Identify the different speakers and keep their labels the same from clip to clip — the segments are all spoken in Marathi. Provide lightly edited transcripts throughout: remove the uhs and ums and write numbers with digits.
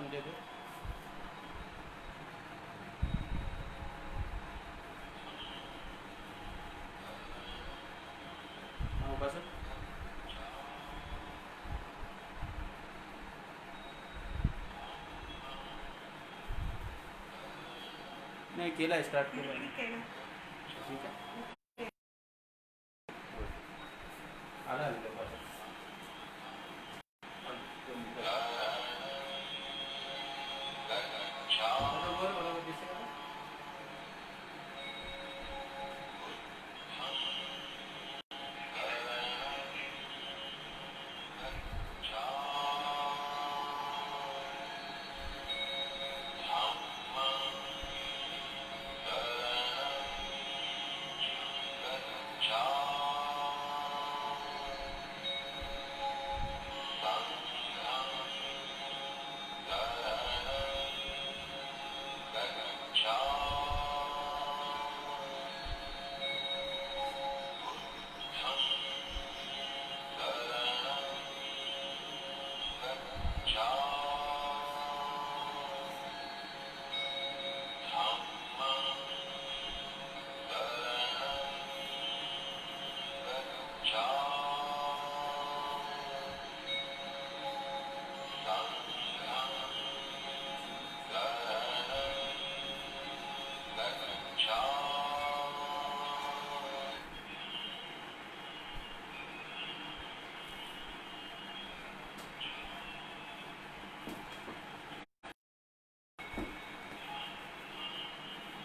Speaker 1: तुमच्या इथे? उपासक नाही केला आहे, स्टार्ट केला आहे. ठीक आहे, आला उपासक. बरोबर दिसते का?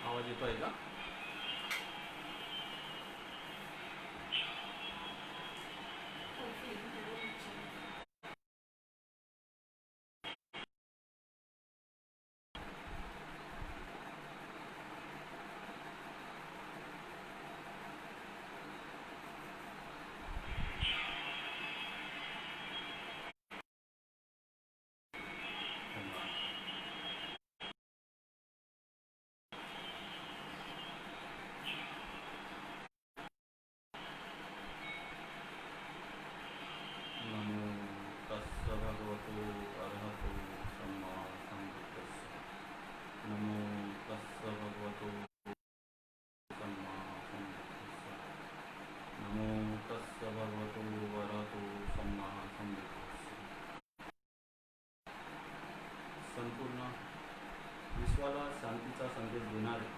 Speaker 1: आवाज येतोय का? नमो तस्स भगवतो अरहतो सम्मा सम्बुद्धस्स. नमो तस्स भगवतो सम्मा सम्बुद्धस्स. नमो तस्स भगवतो अरहतो सम्मा सम्बुद्धस्स. संपूर्ण विश्वाला शांतीचा संदेश देणारे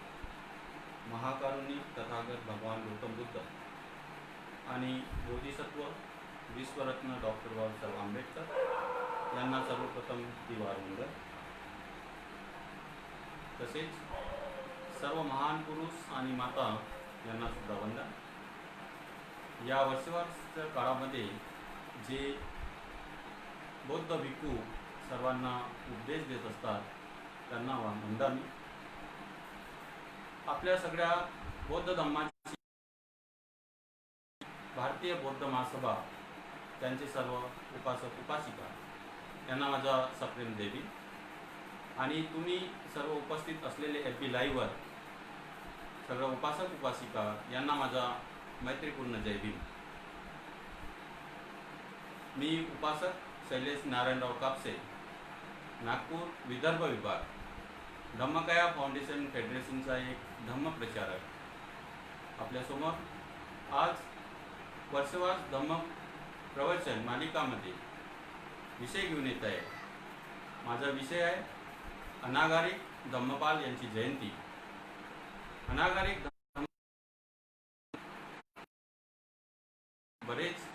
Speaker 1: महाकारुणिक तथागत भगवान गौतम बुद्ध आणि बोधिसत्व विश्वरत्न डॉक्टर बाबासाहेब आंबेडकर यांना सर्वप्रथम दिवारवंदन. तसेच सर्व महान पुरुष आणि माता यांना सुद्धा वंदन. या वर्षभर काळामध्ये जे बौद्ध भिक्खू सर्वांना उपदेश देत असतात त्यांना वंदन. आपल्या सगळ्या बौद्ध धम्माची भारतीय बौद्ध महासभा, त्यांचे सर्व उपासक उपासिका यांना माझा सप्रेम देवी. आणि तुम्ही सर्व उपस्थित असलेले FB लाईव्हवर सर्व उपासक उपासिका यांना माझा मैत्रीपूर्ण जय भीम. मी उपासक शैलेश नारायणराव कापसे, नागपूर विदर्भ विभाग, धम्मकाया फाउंडेशन फेडरेशनचा एक धम्मप्रचारक आपल्यासमोर आज वर्षवार धम्म प्रवचन मालिकामध्ये विषय घेऊन येत आहे. माझा विषय आहे अनागारिक धम्मपाल यांची जयंती. अनागारिक बरेच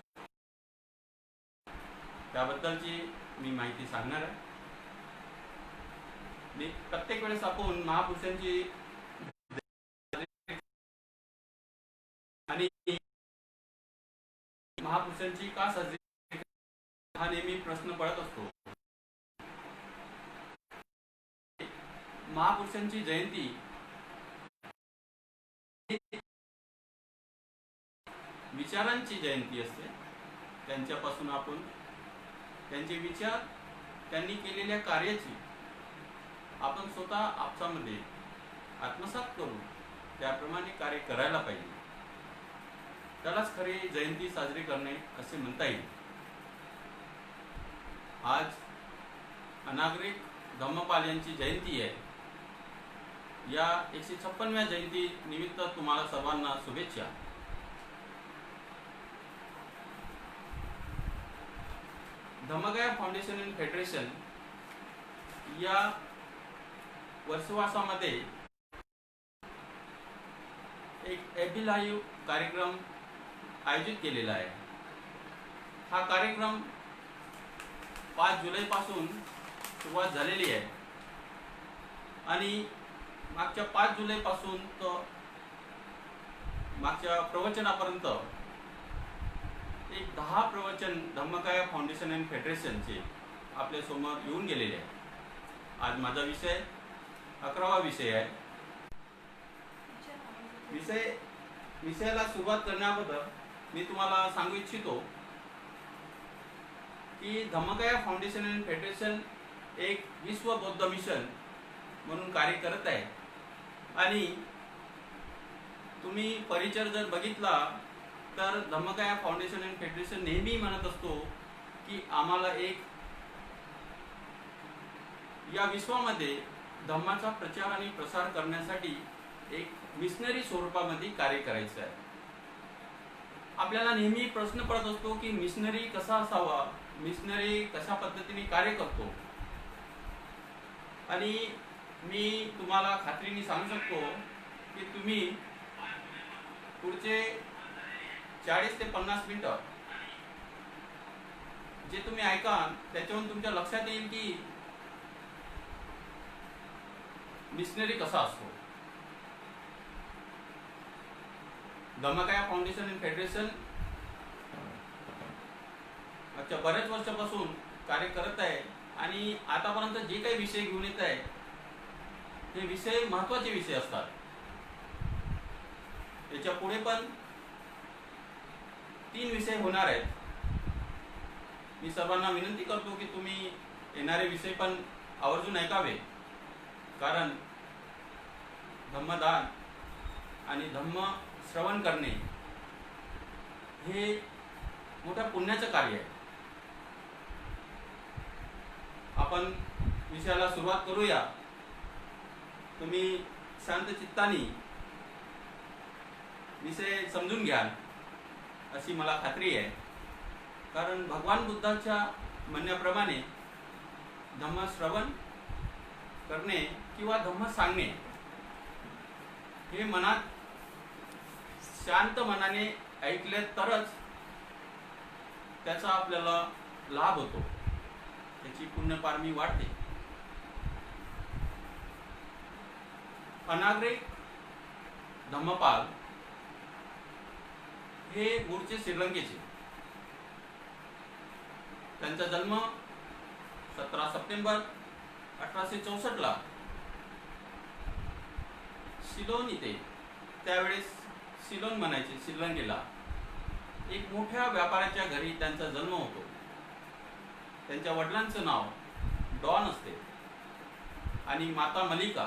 Speaker 1: त्याबद्दलची मी माहिती सांगणार आहे. मी प्रत्येक वेळेस आपण महापुरुषांची आणि महापुरुषांची का साजरी हा नेहमी प्रश्न पडत असतो. महापुरुषांची जयंती विचारांची जयंती असते. त्यांच्यापासून आपण त्यांचे विचार, त्यांनी केलेल्या कार्याची आपण स्वतः आपसामध्ये आत्मसात करून त्याप्रमाणे कार्य करायला पाहिजे. त्यालाच खरी जयंती साजरी करणे असे म्हणता येईल. आज अनागरिक धम्मपाल यांची जयंती आहे। या 156व्या जयंती निमित्त तुम्हाला सर्वांना शुभेच्छा। धम्मकाया फाउंडेशन अँड फेडरेशन या वर्षवासामध्ये एक एबी लाईव्ह कार्यक्रम आयोजित केलेला आहे। हा कार्यक्रम 5 जुलैपासून सुरुवात झालेली आहे आणि मागच्या 5 जुलैपासून तर मागच्या प्रवचनापर्यंत एक 10 प्रवचन धम्मकाया फाउंडेशन अँड फेडरेशनचे आपल्या समोर येऊन गेलेले आहे। आज माझा विषय 11वा विषय आहे। विषयाला सुरुवात करण्याबद्दल मी तुम्हाला सांगू इच्छितो की धम्मकाया फाउंडेशन अँड फेडरेशन एक विश्व बौद्ध मिशन म्हणून कार्य करत आहे आणि तुम्ही परिचय जर बघितला तर धम्मकाया फाउंडेशन अँड फेडरेशन नेहमी म्हणत असतो की आम्हाला एक या विश्वामध्ये धम्माचा प्रचार आणि प्रसार करण्यासाठी एक मिशनरी स्वरूपामध्ये कार्य करायचं आहे। आपल्याला नेहमी प्रश्न पडत असतो की मिशनरी कसा असावा, मिशनरी कशा पद्धतीने कार्य करतो। आणि मी तुम्हाला खात्रीने सांगू शकतो की तुम्ही पुढचे 40 ते 50 मिनिटं जे तुम्ही ऐकाल त्याच्यावरून तुमच्या लक्षात येईल की मिशनरी कसा असतो। धम्मकाया फाउंडेशन अँड फेडरेशन मागच्या बऱ्याच वर्षापासून कार्य करत आहे आणि आतापर्यंत जे काही विषय घेऊन येत आहे हे विषय महत्त्वाचे विषय असतात। याच्या पुढे पण 3 विषय होणार आहेत। मी सर्वांना विनंती करतो की तुम्ही येणारे विषय पण आवर्जून ऐकावे, कारण धम्मदान आणि धम्म श्रवण करणे हे मोठ्या पुण्याचं कार्य आहे। आपण विषयाला सुरुवात करूया। तुम्ही शांत चित्ताने विषय समजून घ्याल अशी मला खात्री आहे, कारण भगवान बुद्धाच्या म्हणण्याप्रमाणे धम्म श्रवण करणे किंवा धम्म सांगणे हे मनात शांत मनाने ऐकले तरच त्याचा आपल्याला लाभ होतो, त्याची पुण्यपारमी वाढते। अनागरिक धम्मपाल हे मूळचे श्रीलंकेचे। त्यांचा जन्म 17 सप्टेंबर 1864 सिलोन इथे, त्यावेळेस सिलोन म्हणायचे श्रीलंकेला, एक मोठ्या व्यापाऱ्याच्या घरी त्यांचा जन्म होतो। त्यांच्या वडिलांचं नाव डॉन असते आणि माता मलिका।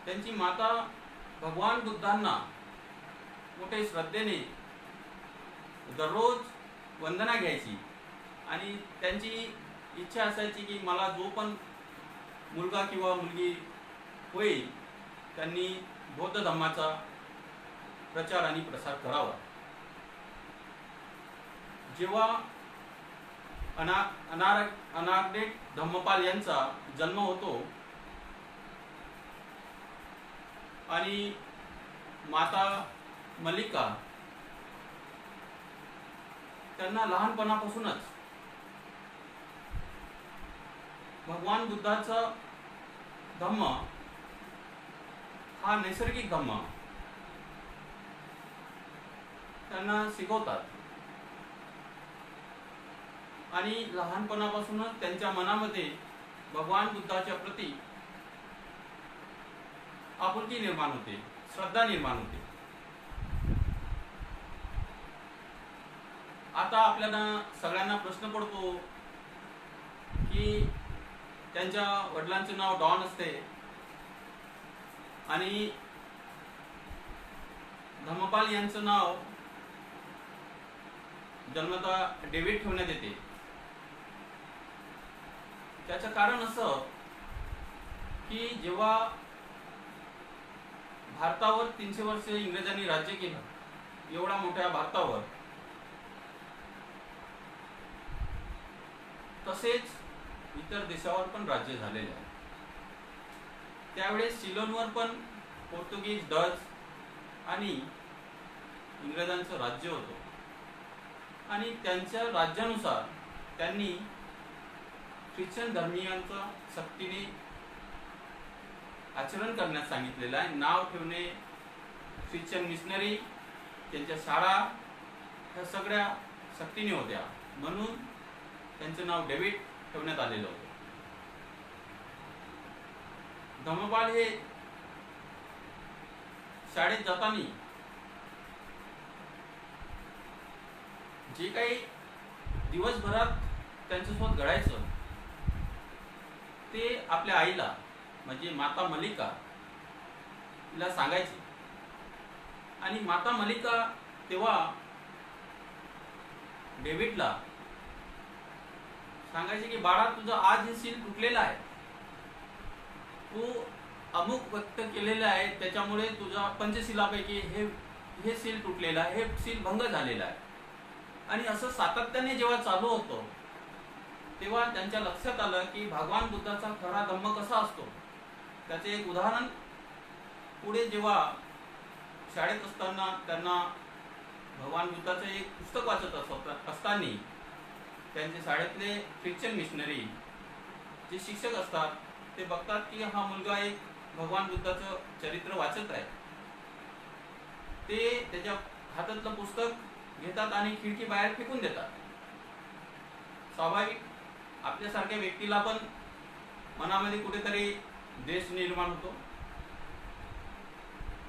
Speaker 1: त्यांची माता भगवान बुद्धांना मोठे श्रद्धेने दररोज वंदना घ्यायची आणि त्यांची इच्छा असायची की मला जो पण मुलगा किंवा मुलगी होईल त्यांनी बौद्ध धम्माचा प्रचार आणि प्रसार करावा। जेव्हा अनागरिक धम्मपाल यांचा जन्म होतो आणि माता मलिका त्यांना लहानपणापासूनच भगवान बुद्धाचा धम्म हा नैसर्गिक धम्म त्यांना शिकवतात आणि लहानपणापासूनच त्यांच्या मनामध्ये भगवान बुद्धाच्या प्रती आपुलकी निर्माण होते, श्रद्धा निर्माण होते। आता आपल्याला सगळ्यांना प्रश्न पडतो की त्यांच्या वडिलांचे नाव डॉन असते आणि धम्मपाल यांचं नाव जन्मतः डेव्हिड ठेवण्यात येते। त्याचं कारण असं की जेव्हा भारतावर 300 वर्ष इंग्रजांनी राज्य केलं, एवढ्या मोठ्या भारतावर, तसेच इतर देशावर पण राज्य झालेले आहे. त्यावेळेस सिलोनवर पण पोर्तुगीज, डच आणि इंग्रजांचं राज्य होतं आणि त्यांच्या राज्यानुसार त्यांनी ख्रिश्चन धर्मीयांचं सक्तीने आचरण करण्यास सांगितलेलं आहे. नाव ठेवणे, ख्रिश्चन मिशनरी, त्यांच्या शाळा, ह्या सगळ्या सक्तीने होत्या, म्हणून त्यांचं नाव डेव्हिड ठेवण्यात आलेलं होतं. धम्मपाल हे शाळेत जाताना जे काही दिवसभरात त्यांच्यासोबत घडायचं ते आपल्या आईला, म्हणजे माता मलिका, तिला सांगायचे. आणि माता मलिका तेव्हा डेव्हिडला सांगायचे की बाळा, तुझं आज हे सील तुटलेलं आहे, तू अमुक व्यक्त केलेलं आहे, त्याच्यामुळे तुझा पंचशिलापैकी हे सील तुटलेलं आहे, हे सील भंग झालेलं आहे. आणि असं सातत्याने जेव्हा चालू होतं तेव्हा त्यांच्या लक्षात आलं की भगवान बुद्धाचा खरा धम्म कसा असतो. त्याचे एक उदाहरण पुढे जेव्हा शाळेत असताना त्यांना भगवान बुद्धाचं एक पुस्तक वाचत असताना त्यांचे शाळेतले ख्रिश्चन मिशनरी जे शिक्षक असतात ते बघतात की हा मुलगा एक भगवान बुद्धाचं चरित्र वाचत आहे. ते त्याच्या हातातलं पुस्तक घेतात आणि खिडकी बाहेर फेकून देतात. स्वाभाविक आपल्यासारख्या व्यक्तीला पण मनामध्ये कुठेतरी द्वेष निर्माण होतो.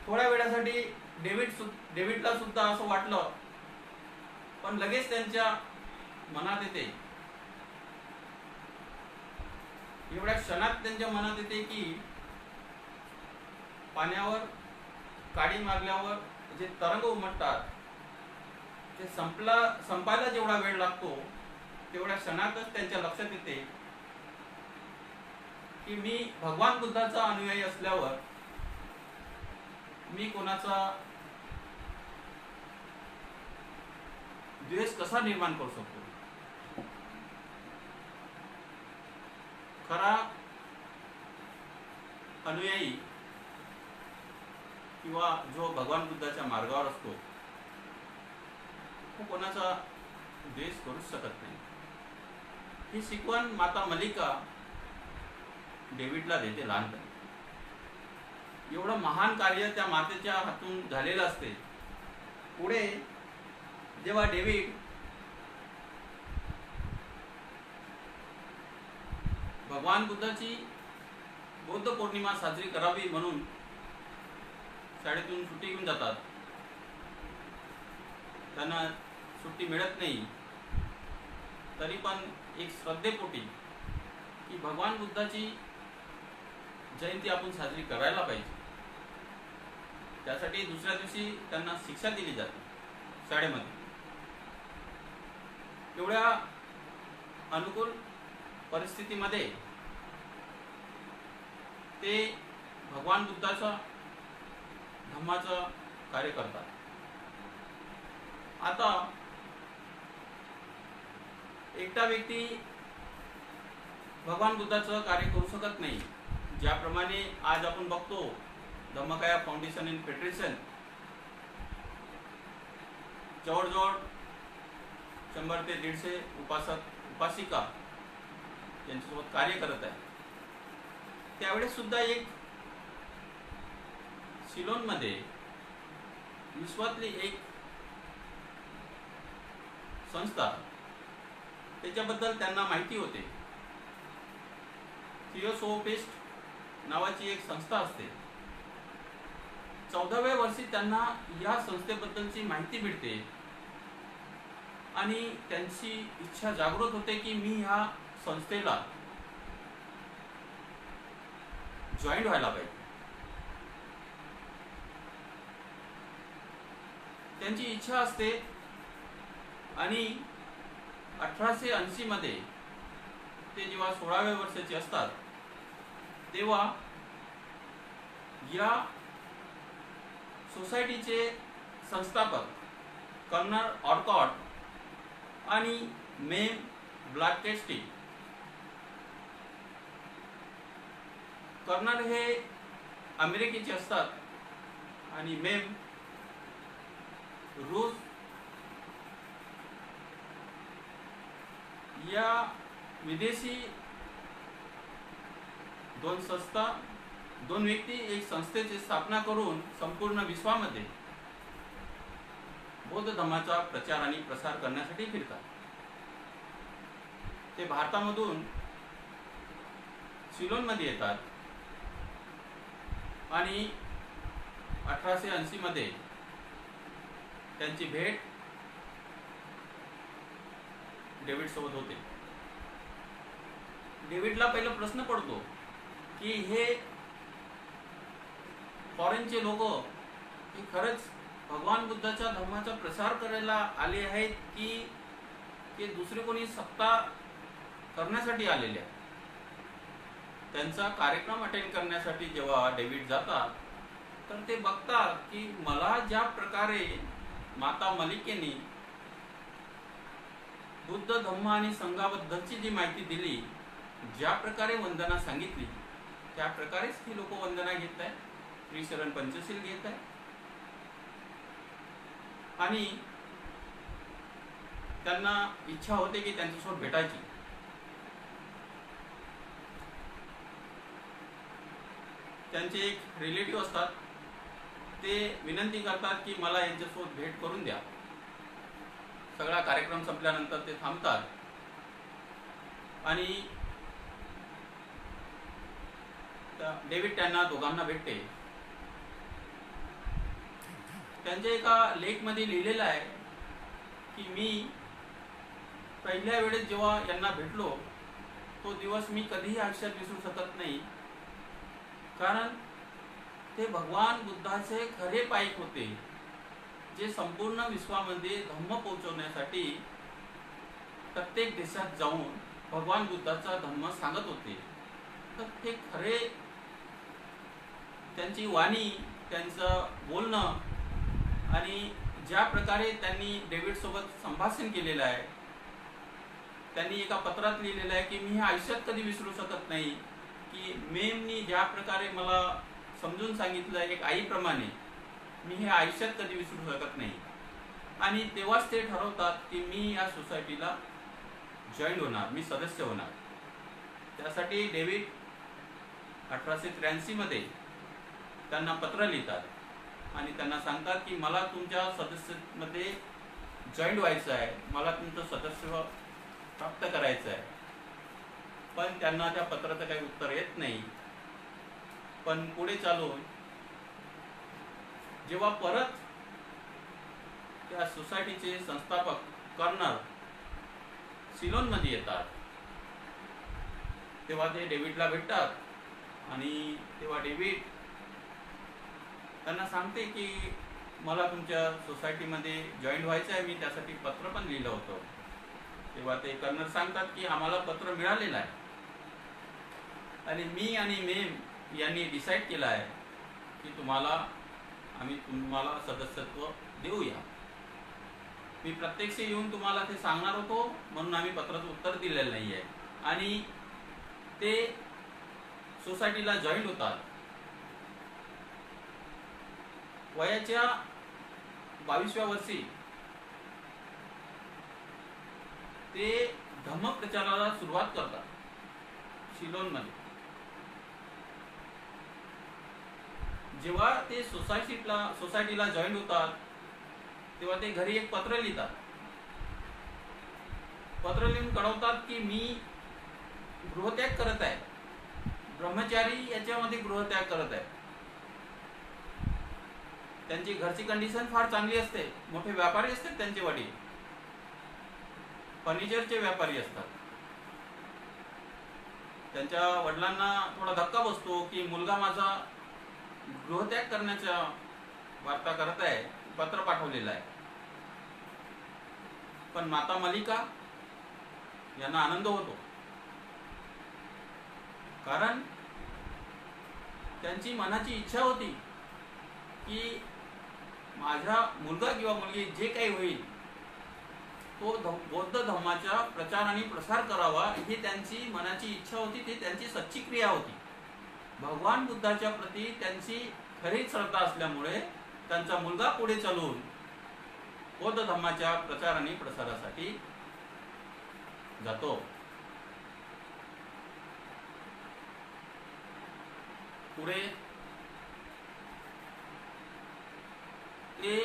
Speaker 1: थोड्या वेळासाठी डेव्हिडला सुद्धा असं वाटलं, पण लगेच त्यांच्या मनात येते, एवढ्या क्षणात त्यांच्या मनात येते की पाण्यावर काडी मारल्यावर जे तरंग उमटतात ते संपायला जेवढा वेळ लागतो तेवढ्या क्षणातच त्यांच्या लक्षात येते की मी भगवान बुद्धाचा अनुयायी असल्यावर मी कोणाचा द्वेष कसा निर्माण करू शकतो. खरा अनुयायी किंवा जो भगवान बुद्धाच्या मार्गावर असतो तो कोणाचा द्वेष करू शकत नाही. ही शिकवण माता मलिका डेव्हिडला देते लहानपणी. एवढं महान कार्य त्या मातेच्या हातून झालेलं असते. पुढे जेव्हा डेव्हिड भगवान बुद्धाची बौद्ध पौर्णिमा साजरी करावी म्हणून शाळेतून सुट्टी घेऊन जातात, त्यांना सुट्टी मिळत नाही, तरी पण एक श्रद्धेपोटी की भगवान बुद्धाची जयंती आपण साजरी करायला पाहिजे, त्यासाठी दुसऱ्या दिवशी त्यांना शिक्षा दिली जाते शाळेमध्ये. एवढ्या अनुकूल परिस्थितीमध्ये ते भगवान बुद्धाचा धम्माचं कार्य करतात. आता एकटा व्यक्ती भगवान बुद्धाचं कार्य करू शकत नाही. ज्याप्रमाणे आज आपण बघतो धम्मकाया फाउंडेशन अँड फेडरेशन जवळजवळ 100 ते 150 उपासिका यांच्यासोबत कार्य करत आहे. त्यावेळेस सुद्धा एक सिलोनमध्ये विश्वातली एक संस्था, त्याच्याबद्दल त्यांना माहिती होते. थिओसोफिस्ट नावाची एक संस्था असते. 14व्या वर्षी त्यांना या संस्थेबद्दलची माहिती मिळते आणि त्यांची इच्छा जागृत होते की मी ह्या संस्थेला जॉईन व्हायला पाहिजे. त्यांची इच्छा असते आणि 1880 मध्ये ते जेव्हा 16व्या वर्षाचे असतात तेव्हा या सोसायटीचे संस्थापक कर्नल ऑलकॉट आणि मेम ब्लॅकस्टी, कर्नल हे अमेरिकेचे असतात आणि मेम रूस, या विदेशी दोन व्यक्ती एक संस्थेची स्थापना करून संपूर्ण विश्वामध्ये बौद्ध धर्माचा प्रचार आणि प्रसार करण्यासाठी फिरतात. ते भारतामधून सिलोनमध्ये येतात आणि 1880 मध्ये त्यांची भेट डेव्हिड सोबत होते. डेव्हिडला पहिला प्रश्न पडतो की हे फॉरेनचे लोक हे खरंच भगवान बुद्धाच्या धर्माचा प्रसार करायला आले आहेत की ते दुसरे कोणी सत्ता करण्यासाठी आलेले आहेत. त्यांचा कार्यक्रम अटेंड करण्यासाठी जेव्हा डेव्हिड जातात तर ते बघतात की मला ज्या प्रकारे माता मलिकेने बुद्ध धम्म आणि संघाबद्दलची जी माहिती दिली, ज्या प्रकारे वंदना सांगितली त्या प्रकारेच ही लोक वंदना घेत आहेत, त्रिशरण पंचशील घेत आहेत आणि त्यांना इच्छा होते की त्यांच्यासोबत भेटायची. त्यांचे एक रिलेटिव्ह असतात, ते विनंती करतात की मला यांच्यासोबत भेट करून द्या. सगळा कार्यक्रम संपल्यानंतर ते थांबतात आणि डेव्हिड त्यांना दोघांना भेटते. त्यांच्या एका लेखमध्ये लिहिलेलं आहे की मी पहिल्या वेळेस जेव्हा यांना भेटलो तो दिवस मी कधीही आयुष्यात विसरू शकत नाही, कारण ते भगवान बुद्धाचे खरे पाईक होते जे संपूर्ण विश्वामध्ये धम्म पोहोचवण्यासाठी प्रत्येक देशात जाऊन भगवान बुद्धाचा धम्म सांगत होते. तर ते खरे त्यांची वाणी, त्यांचं बोलणं आणि ज्या प्रकारे त्यांनी डेव्हिड सोबत संभाषण केलेलं आहे, त्यांनी एका पत्रात लिहिलेलं आहे की मी हे आयुष्यात कधी विसरू शकत नाही की मेमनी ज्या प्रकारे मला समजून सांगितलं एक आईप्रमाणे, मी हे आयुष्यात कधी विसरू शकत नाही. आणि तेव्हाच ते ठरवतात की मी या सोसायटीला जॉईन होणार, मी सदस्य होणार. त्यासाठी डेव्हिड 1883 मध्ये त्यांना पत्र लिहितात आणि त्यांना सांगतात की मला तुमच्या सदस्यमध्ये जॉईन व्हायचं आहे, मला तुमचं सदस्य प्राप्त करायचं आहे. पण त्यांना त्या पत्राचं काही उत्तर येत नाही. पण पुढे चालून जेव्हा परत त्या सोसायटीचे संस्थापक कर्नल सिलोनमध्ये येतात तेव्हा ते डेव्हिडला भेटतात आणि तेव्हा डेव्हिड त्यांना सांगते की मला तुमच्या सोसायटीमध्ये जॉईन व्हायचं आहे, मी त्यासाठी पत्र पण लिहिलं होतं. तेव्हा ते कर्नल सांगतात की आम्हाला पत्र मिळालेलं आहे आणि मी आणि मेम यांनी डिसाईड केलं आहे की आम्ही तुम्हाला सदस्यत्व देऊया. मी प्रत्यक्ष येऊन तुम्हाला ते सांगणार होतो म्हणून आम्ही पत्राचं उत्तर दिलेलं नाही आहे. आणि ते सोसायटीला जॉईन होतात. वयाच्या 22व्या वर्षी ते धम्मप्रचाराला सुरुवात करतात सिलोनमध्ये. जेव्हा ते सोसायटीला जॉईन होतात तेव्हा ते घरी एक पत्र लिहितात. पत्र लिहून कळवतात की मी गृहत्याग करत आहे, ब्रह्मचारी याच्यामध्ये गृहत्याग करत आहे. त्यांची घरची कंडिशन फार चांगली असते, मोठे व्यापारी असतात त्यांचे वडील, फर्निचरचे व्यापारी असतात. त्यांच्या वडिलांना थोडा धक्का बसतो की मुलगा माझा गृहत्याग करण्याचा वार्ता करत आहे, पत्र पाठवलेलं आहे. पण माता मलिका यांना आनंद होतो कारण त्यांची मनाची इच्छा होती की माझा मुलगा किंवा मुलगी जे काही होईल तो बौद्ध धर्माचा प्रचार आणि प्रसार करावा, ही त्यांची मनाची इच्छा होती, ती त्यांची सच्ची क्रिया होती. भगवान बुद्धाच्या प्रती त्यांची खरी श्रद्धा असल्यामुळे त्यांचा मुलगा पुढे चालून बौद्ध धर्माच्या प्रचार आणि प्रसारासाठी जातो. पुढे ते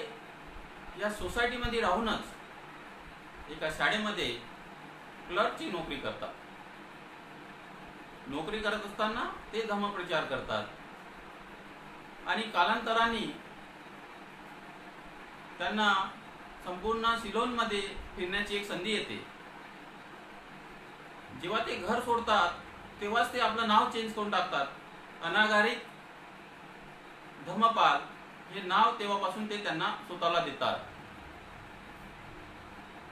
Speaker 1: या सोसायटीमध्ये राहूनच एका शाळेमध्ये क्लर्कची नोकरी करतात. नोकरी करत असताना ते धर्मप्रचार करतात आणि कालांतराने त्यांना संपूर्ण सिलोनमध्ये फिरण्याची एक संधी येते. जेव्हा ते घर सोडतात तेव्हाच ते आपलं नाव चेंज करून टाकतात. अनागारिक धम्मपाल हे नाव तेव्हापासून ते त्यांना स्वतःला देतात.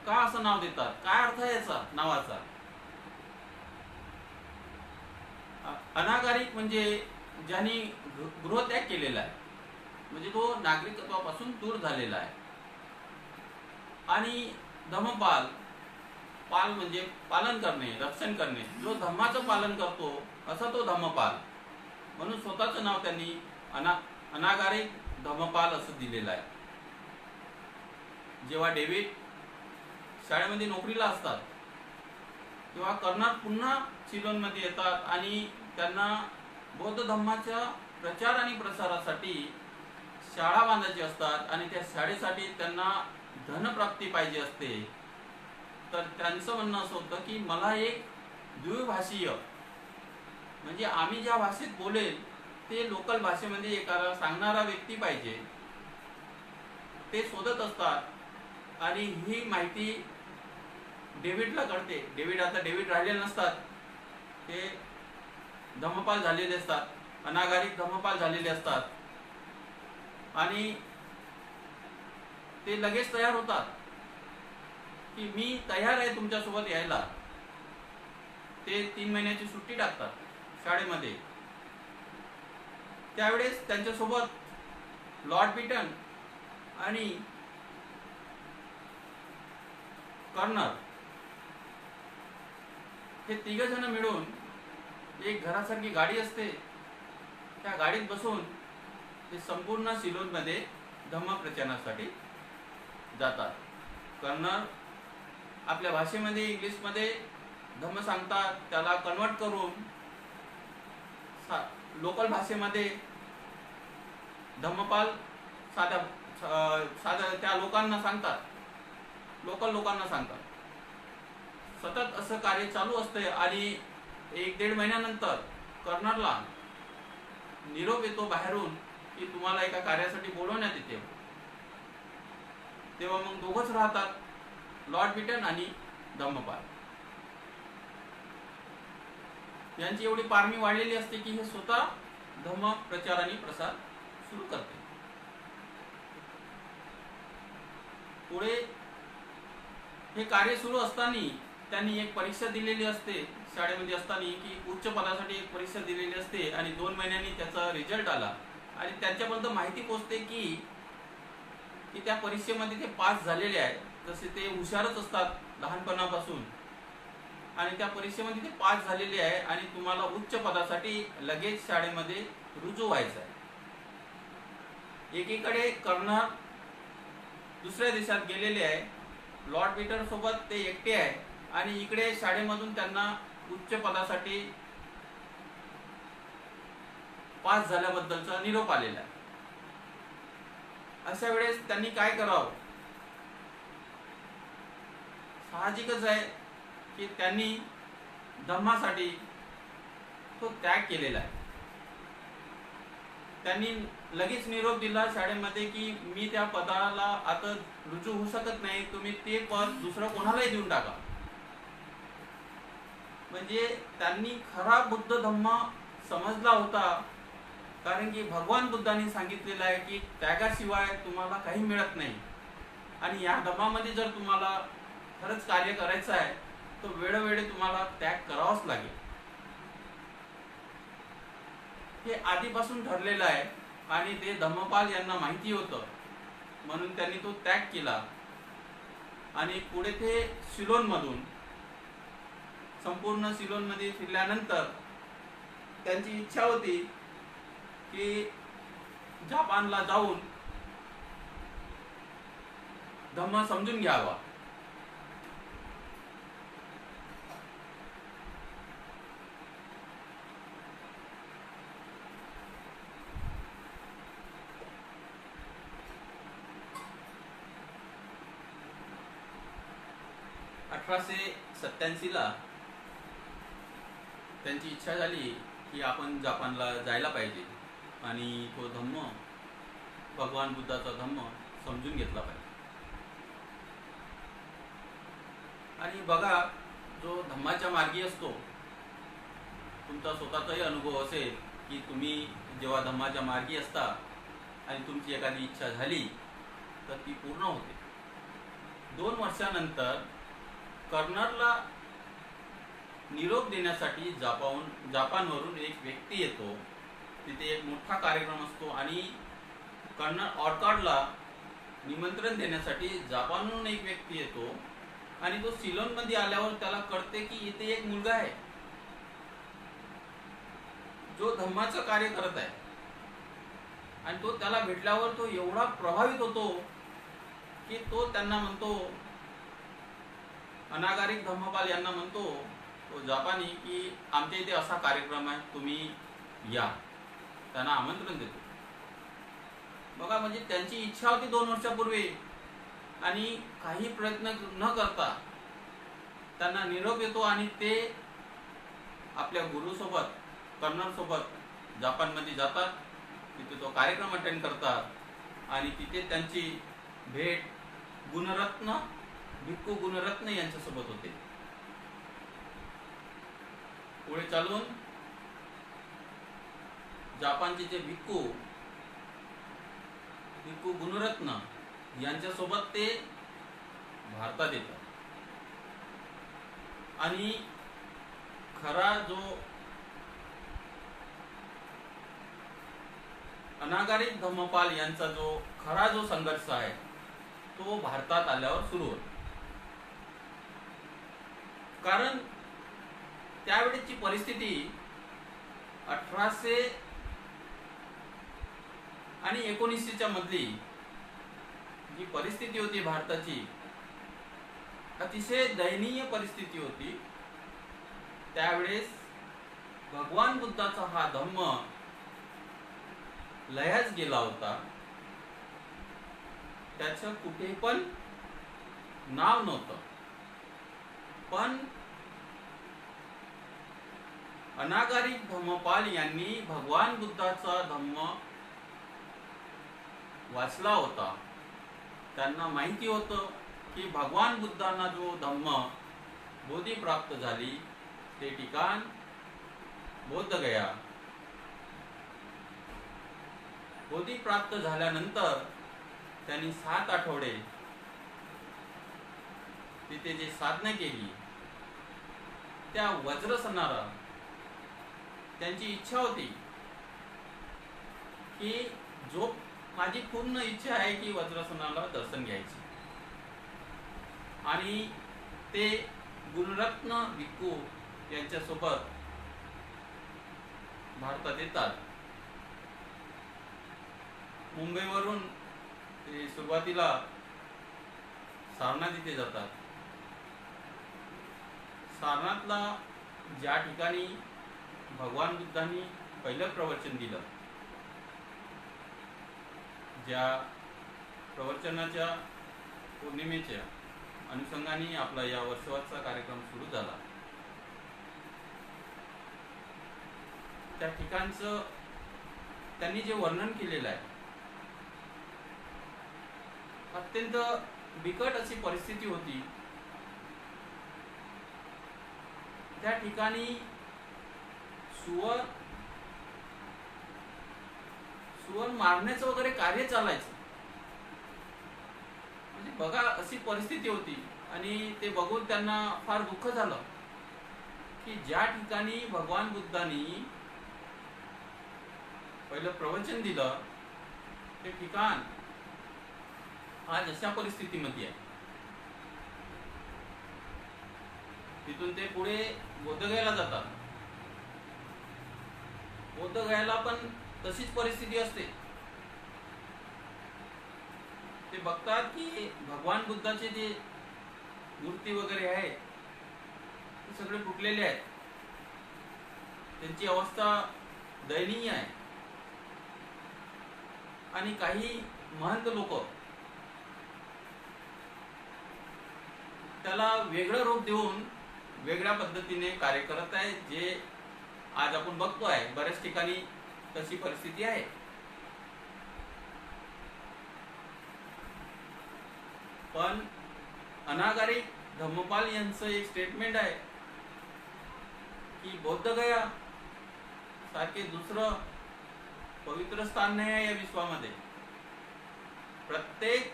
Speaker 1: का असं नाव देतात? काय अर्थ आहे याचा नावाचा? अनागारिक म्हणजे ज्यांनी गृहत्याग केलेला आहे, म्हणजे तो नागरिकत्वापासून दूर झालेला आहे. आणि धम्मपाल, पाल म्हणजे पालन करणे, रक्षण करणे, जो धम्माचं पालन करतो असा तो धम्मपाल. म्हणून स्वतःचं नाव त्यांनी अनागारिक धम्मपाल असं दिलेलं आहे. जेव्हा डेव्हिड शाळेमध्ये नोकरीला असतात तेव्हा कर्नल पुन्हा सिलोनमध्ये येतात आणि त्यांना बौद्ध धर्माच्या प्रचार आणि प्रसारासाठी शाळा बांधायची असतात आणि त्या शाळेसाठी त्यांना धनप्राप्ती पाहिजे असते. तर त्यांचं म्हणणं असं होतं की मला एक द्विभाषीय, म्हणजे आम्ही ज्या भाषेत बोलेल ते लोकल भाषेमध्ये एखादा सांगणारा व्यक्ती पाहिजे. ते शोधत असतात आणि ही माहिती डेव्हिडला कळते. डेव्हिड राहिलेले नसतात, ते धम्मपाल झालेले असतात, अनागारिक धम्मपाल झालेले असतात आणि ते लगेच तयार होतात की मी तयार आहे तुमच्यासोबत यायला. ते 3 महिन्याची सुट्टी टाकतात शाळेमध्ये. त्यावेळेस त्यांच्यासोबत लॉर्ड बिटन आणि कर्नल हे 3 जण मिळून एक घरासारखी गाडी असते, त्या गाडीत बसून ते संपूर्ण सिलोनमध्ये धम्मप्रचारासाठी जातात. कर्नल आपल्या भाषेमध्ये, इंग्लिशमध्ये धम्म सांगतात, त्याला कन्वर्ट करून लोकल भाषेमध्ये धम्मपाल साध्या त्या लोकांना सांगतात, लोकल लोकांना सांगतात. सतत असं कार्य चालू असते आणि 1-1.5 महिन्यानंतर कर्नलला निरोप येतो बाहेरून की तुम्हाला एका कार्यासाठी बोलवण्यात येते. तेव्हा मग दोघंच राहतात, लॉर्ड बिटन आणि धम्मपाल. यांची एवढी पारमी वाढलेली असते की हे स्वतः धम्म प्रचार आणि प्रसार सुरू करते. पुढे हे कार्य सुरू असताना त्यांनी एक परीक्षा दिलेली असते शाळेमध्ये असताना, की उच्च पदासाठी एक परीक्षा दिलेली असते आणि 2 महिन्यांनी त्याचा रिझल्ट आला आणि त्यांच्यापर्यंत माहिती पोहोचते की त्या परीक्षेमध्ये ते पास झालेले आहेत. जसे ते हुशारच असतात लहानपणापासून आणि त्या परीक्षेमध्ये ते पास झालेले आहे आणि तुम्हाला उच्च पदासाठी लगेच शाळेमध्ये रुजू व्हायचं आहे. एकीकडे कर्नल दुसऱ्या देशात गेलेले आहे, लॉर्ड बिटन सोबत ते एकटे आहे आणि इकडे शाळेमधून त्यांना उच्च पदासाठी पास झाल्याबद्दलचा निरोप आलेला आहे. अशा वेळेस त्यांनी काय करावं? साहजिकच आहे की त्यांनी धम्मासाठी तो त्याग केलेला आहे. त्यांनी लगेच निरोप दिला शाळेमध्ये की मी त्या पदाला आता रुजू होऊ शकत नाही, तुम्ही ते पद दुसरं कोणालाही देऊन टाका. म्हणजे त्यांनी खरा बुद्ध धम्म समजला होता, कारण की भगवान बुद्धांनी सांगितलेलं आहे की त्यागाशिवाय तुम्हाला काही मिळत नाही आणि या धम्मामध्ये जर तुम्हाला खरंच कार्य करायचं आहे तर वेळोवेळी तुम्हाला त्याग करावाच लागेल. हे आधीपासून ठरलेलं आहे आणि ते धम्मपाल यांना माहिती होतं, म्हणून त्यांनी तो त्याग केला. आणि पुढे ते सिलोनमधून संपूर्ण सिलोनमध्ये फिरल्यानंतर त्यांची इच्छा होती की जपानला जाऊन धम्म समजून घ्यावा. ला त्यांची इच्छा झाली की आपण जपानला जायला पाहिजे आणि तो धम्म, भगवान बुद्धाचा धम्म समजून घेतला पाहिजे. आणि बघा, जो धम्माच्या मार्गी असतो, तुमचा स्वतःचाही अनुभव असेल की तुम्ही जेव्हा धम्माच्या मार्गी असता आणि तुमची एखादी इच्छा झाली तर ती पूर्ण होते. 2 वर्षानंतर कर्नलला निरोप देण्यासाठी जपानवरून एक व्यक्ती येतो. तिथे एक मोठा कार्यक्रम असतो आणि कर्नल ऑर्कार्डला निमंत्रण देण्यासाठी जपानहून एक व्यक्ती येतो. आणि तो सिलोनमध्ये आल्यावर त्याला कळते की इथे एक मुलगा आहे जो धम्माचं कार्य करत आहे. आणि तो त्याला भेटल्यावर तो एवढा प्रभावित होतो की तो त्यांना म्हणतो, अनागारिक धम्मपाल यांना म्हणतो, तो जपानी, की आमच्या इथे असा कार्यक्रम आहे, तुम्ही या. त्यांना आमंत्रण देतो. बघा, म्हणजे त्यांची इच्छा होती 2 वर्षापूर्वी आणि काही प्रयत्न न करता त्यांना निरोप येतो आणि ते आपल्या गुरुसोबत, कर्नलसोबत जपानमध्ये जातात. तिथे तो कार्यक्रम अटेंड करतात आणि तिथे त्यांची भेट गुणरत्न, भिक्खू गुणरत्न यांच्यासोबत होते. पुढे चालून जपानचे जे भिक्खू गुणरत्न यांच्यासोबत ते भारतात येतात. आणि खरा जो अनागारिक धम्मपाल यांचा जो खरा जो संघर्ष आहे तो भारतात आल्यावर सुरू होतो. कारण त्यावेळेची परिस्थिती 1800 आणि 1900च्या मधली जी परिस्थिती होती भारताची, अतिशय दयनीय परिस्थिती होती. त्यावेळेस भगवान बुद्धाचा हा धम्म लयाच गेला होता. त्याचं कुठे पण नाव नव्हतं. पण अनागारिक धम्मपाल यांनी भगवान बुद्धाचा धम्म वाचला होता. त्यांना माहिती होतं की भगवान बुद्धांना जो धम्म बोधी प्राप्त झाली ते ठिकाण बोधगया. बोधी प्राप्त झाल्यानंतर त्यांनी 7 आठवडे तिथे जे साधना केली, त्या वज्रसनाला त्यांची इच्छा होती की जो माझी पूर्ण इच्छा आहे की वज्रसनाला दर्शन घ्यायची. आणि ते गुणरत्न भिक्खू यांच्यासोबत भारतात येतात. मुंबईवरून ते सुरुवातीला सारनाथ इथे जातात. सारनाथला ज्या ठिकाणी भगवान बुद्धांनी पहिलं प्रवचन दिलं, ज्या प्रवचनाच्या पौर्णिमेच्या अनुषंगाने आपला या वर्षवाचा कार्यक्रम सुरू झाला, त्या ठिकाणचं त्यांनी जे वर्णन केलेलं आहे, अत्यंत बिकट अशी परिस्थिती होती. त्या ठिकाणी सुवर मारण्याचं वगैरे कार्य चालायचं. म्हणजे बघा, अशी परिस्थिती होती. आणि ते बघून त्यांना फार दुःख झालं की ज्या ठिकाणी भगवान बुद्धांनी पहिलं प्रवचन दिलं ते ठिकाण आज अशा परिस्थितीमध्ये आहे. तिथून ते पुढे बोधगयाला जातात. बोधगयाला पण तशीच परिस्थिती असते. ते बघतात की भगवान बुद्धाचे जे मूर्ती वगैरे आहे ते सगळे फुटलेले आहेत. त्यांची अवस्था दयनीय आहे. आणि काही महंत लोक त्याला वेगळं रूप देऊन वेगळ्या पद्धतीने कार्य करत आहे, जे आज आपण बघतो आहे. बऱ्याच ठिकाणी तशी परिस्थिती आहे. पण अनागारिक धम्मपाल यांचं एक स्टेटमेंट आहे की बोधगया सारखे दुसरं पवित्र स्थान नाही आहे या विश्वामध्ये. प्रत्येक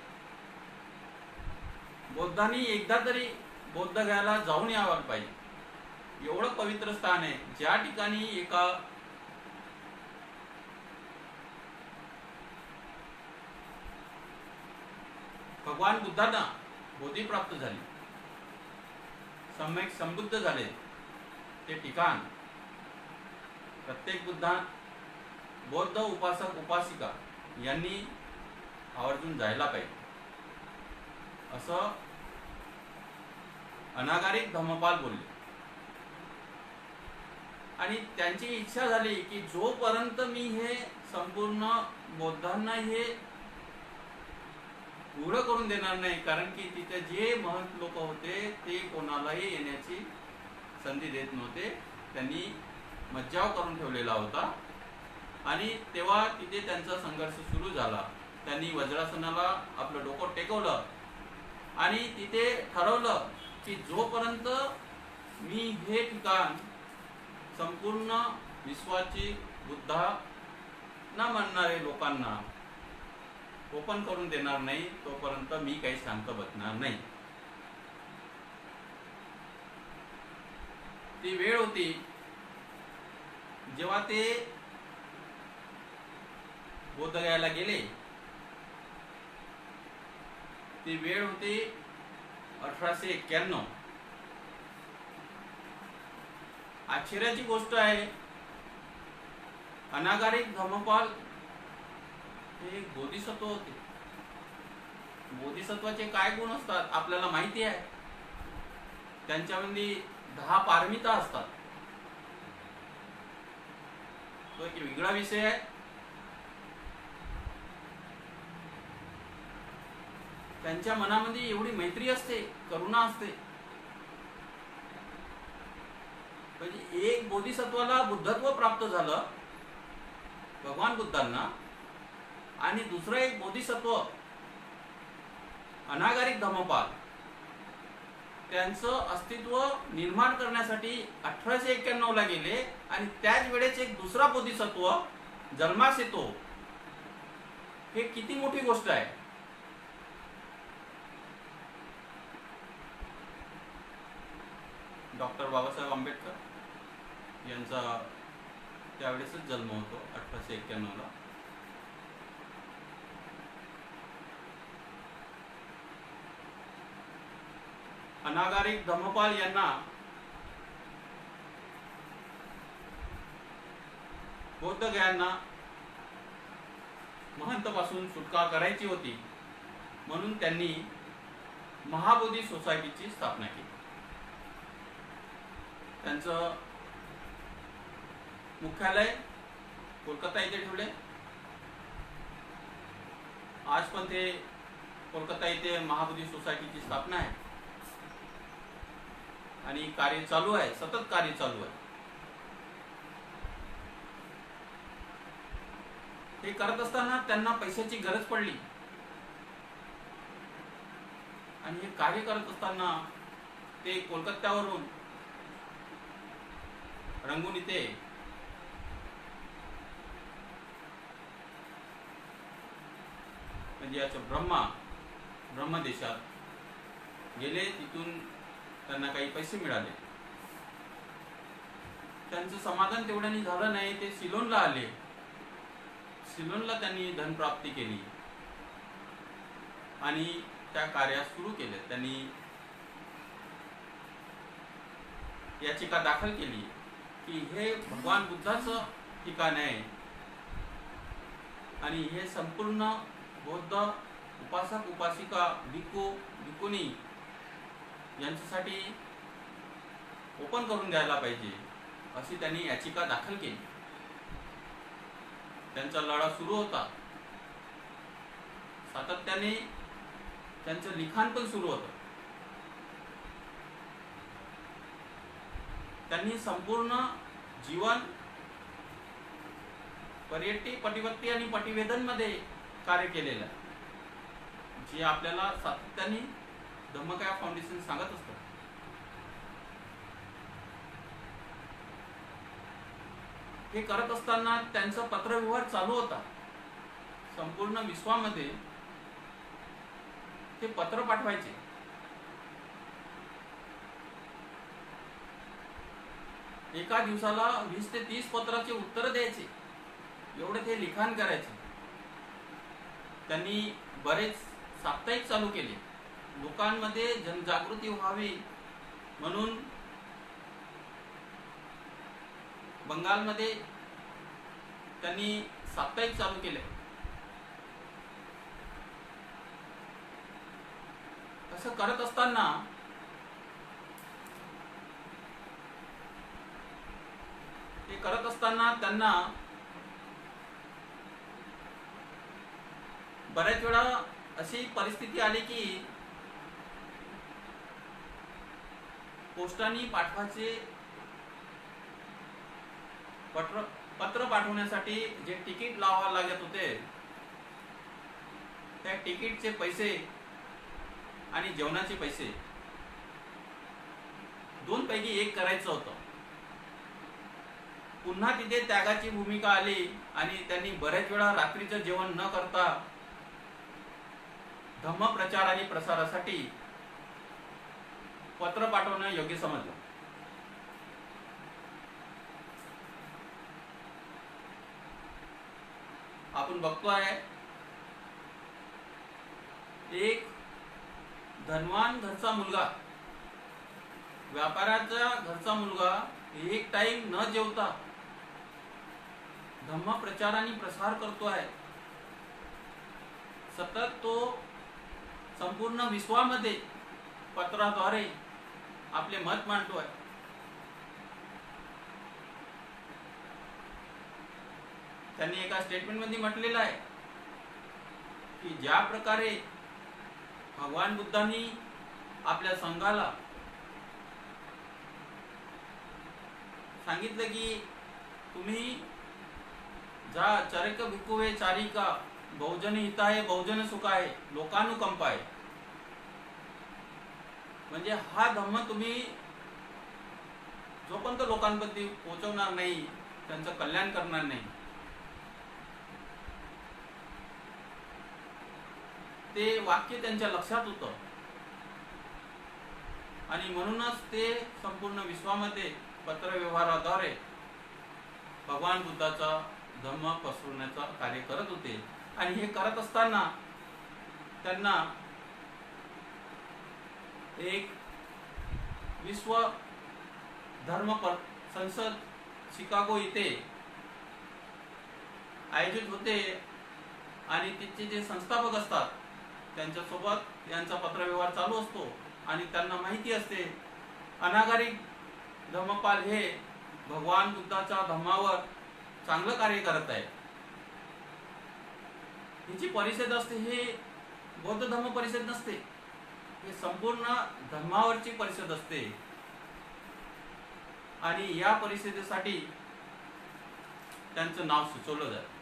Speaker 1: बौद्धांनी एकदा तरी बोधगयाला जाऊन यावं पाहिजे. एवढं पवित्र स्थान आहे, ज्या ठिकाणी एका भगवान बुद्धांना बोधी प्राप्त झाली, सम्यक संबुद्ध झाले. ते ठिकाण प्रत्येक बौद्ध उपासक उपासिका यांनी आवर्जून जायला पाहिजे, असं अनागारिक धम्मपाल बोलले. आणि त्यांची इच्छा झाली की जोपर्यंत मी हे संपूर्ण बौद्धांना हे उघडं करून देणार नाही, कारण की तिथे जे महंत लोक होते ते कोणालाही येण्याची संधी देत नव्हते. त्यांनी मज्जाव करून ठेवलेला होता. आणि तेव्हा तिथे त्यांचा संघर्ष सुरू झाला. त्यांनी वज्रासनाला आपलं डोकं टेकवलं आणि तिथे ठरवलं की जोपर्यंत मी हे ठिकाण संपूर्ण विश्वाची बुद्धा न मानणारे लोकांना ओपन करून देणार नाही, तोपर्यंत मी काही शांत बसणार नाही. ती वेळ होती जेव्हा ते बोधगयाला गेले. ती वेळ होती 1891. आश्चर्याची गोष्ट आहे, अनागारिक धम्मपाल हे एक बोधिसत्व होते. बोधिसत्वाचे काय गुण असतात आपल्याला माहिती आहे. त्यांच्यामध्ये 10 पारमिता असतात. तो एक वेगळा विषय आहे. त्यांच्या मनामध्ये एवढी मैत्री असते, करुणा असते. म्हणजे एक बोधिसत्वाला बुद्धत्व प्राप्त झालं भगवान बुद्धांना, आणि दुसरं एक बोधिसत्व अनागारिक धम्मपाल त्यांचं अस्तित्व निर्माण करण्यासाठी 1891 ला गेले. आणि त्याच वेळेस एक दुसरा बोधिसत्व जन्मास येतो. हे किती मोठी गोष्ट आहे. डॉक्टर बाबासाहेब आंबेडकर यांचा त्यावेळेसच जन्म होतो 1891 ला. अनागारिक धम्मपाल यांना बोधगयांना महंतपासून सुटका करायची होती, म्हणून त्यांनी महाबोधी सोसायटीची स्थापना केली. त्यांचं मुख्यालय कोलकाता येथे ठेवले. आज पण ते कोलकाता येथे महाबोधी सोसायटीची स्थापना आहे आणि कार्य चालू आहे, सतत कार्य चालू आहे. हे करत असताना त्यांना पैशाची गरज पडली. आणि हे कार्य करत असताना ते कोलकात्यावरून रंगून इथे म्हणजे याचं ब्रह्मदेशात गेले. तिथून त्यांना काही पैसे मिळाले. त्यांचं समाधान तेवढ्याने झालं नाही. ते सिलोनला आले सिलोनला त्यांनी धनप्राप्ती केली आणि त्या कार्यास सुरू केले. त्यांनी याचिका दाखल केली की हे भगवान बुद्धाचं ठिकाण आहे आणि हे संपूर्ण बौद्ध उपासक उपासिका भिक्खू भिक्खुनी यांच्यासाठी ओपन करून द्यायला पाहिजे अशी त्यांनी याचिका दाखल केली. त्यांचा लढा सुरू होता. सातत्याने त्यांचं लिखाण पण सुरू होतं. त्यांनी संपूर्ण जीवन पटिपत्ती आणि पटिवेदन मध्ये कार्य केलेलं आहे, जे आपल्याला सातत्याने धम्मकाया फाउंडेशन सांगत असतं. हे करत असताना त्यांचा पत्रव्यवहार चालू होता. संपूर्ण विश्वामध्ये ते पत्र पाठवायचे. एका दिवसाला 20 ते 30 पत्राचे उत्तर द्यायचे, एवढे ते लिखाण करायचे. त्यांनी बरेच साप्ताहिक चालू केले. लोकांमध्ये जनजागृती व्हावी म्हणून बंगालमध्ये त्यांनी साप्ताहिक चालू केले. असं करत असताना त्यांना बऱ्याच वेळा अशी परिस्थिती आली की पोस्टाने पाठवायचे पत्र पाठवण्यासाठी जे तिकीट लावावे लागत होते, त्या तिकीटचे पैसे आणि जेवणाचे पैसे दोन पैकी एक करायचं होतं. पुन्हा तिथे त्यागाची भूमिका आली आणि त्यांनी बऱ्याच वेळा रात्रीचं जेवण न करता धम्म प्रचार आणि प्रसारासाठी पत्र पाठवणं योग्य समजलं. आपण बघतोय एक धनवान घरचा मुलगा, व्यापाऱ्याचा घरचा मुलगा एक टाइम न जेवता धम्म प्रचार आणि प्रसार करतो आहे. सतत तो संपूर्ण विश्वामध्ये पत्राद्वारे आपले मत मांडतो आहे. त्यांनी एका स्टेटमेंट मध्ये म्हटलेलं आहे की ज्या प्रकारे भगवान बुद्धांनी आपल्या संघाला सांगितलं की तुम्ही जा चरिक भिक्खुवे चारिका बहुजन हिताय बहुजन सुखाय लोकानुकंपाय, म्हणजे हा धम्म तुम्ही जोपर्यंत लोकांपर्यंत पोहोचवणार नाही, त्यांचं कल्याण करणार नाही, ते वाक्य त्यांच्या लक्षात होतं आणि म्हणूनच ते संपूर्ण विश्वामध्ये पत्रव्यवहाराद्वारे भगवान बुद्धाचा धम्म पसरवण्याचा कार्य करत होते. आणि हे करत असताना त्यांना एक विश्व धर्म संसद शिकागो इथे आयोजित होते आणि तिचे जे संस्थापक असतात त्यांच्यासोबत यांचा पत्रव्यवहार चालू असतो आणि त्यांना माहिती असते अनागरिक धम्मपाल हे भगवान बुद्धाच्या धम्मावर चांगलं कार्य करत आहे. हिची परिषद असते, हे बौद्ध धम्म परिषद नसते, हे संपूर्ण धम्मावरची परिषद असते. आणि या परिषदेसाठी त्यांचं नाव सुचवलं जातं.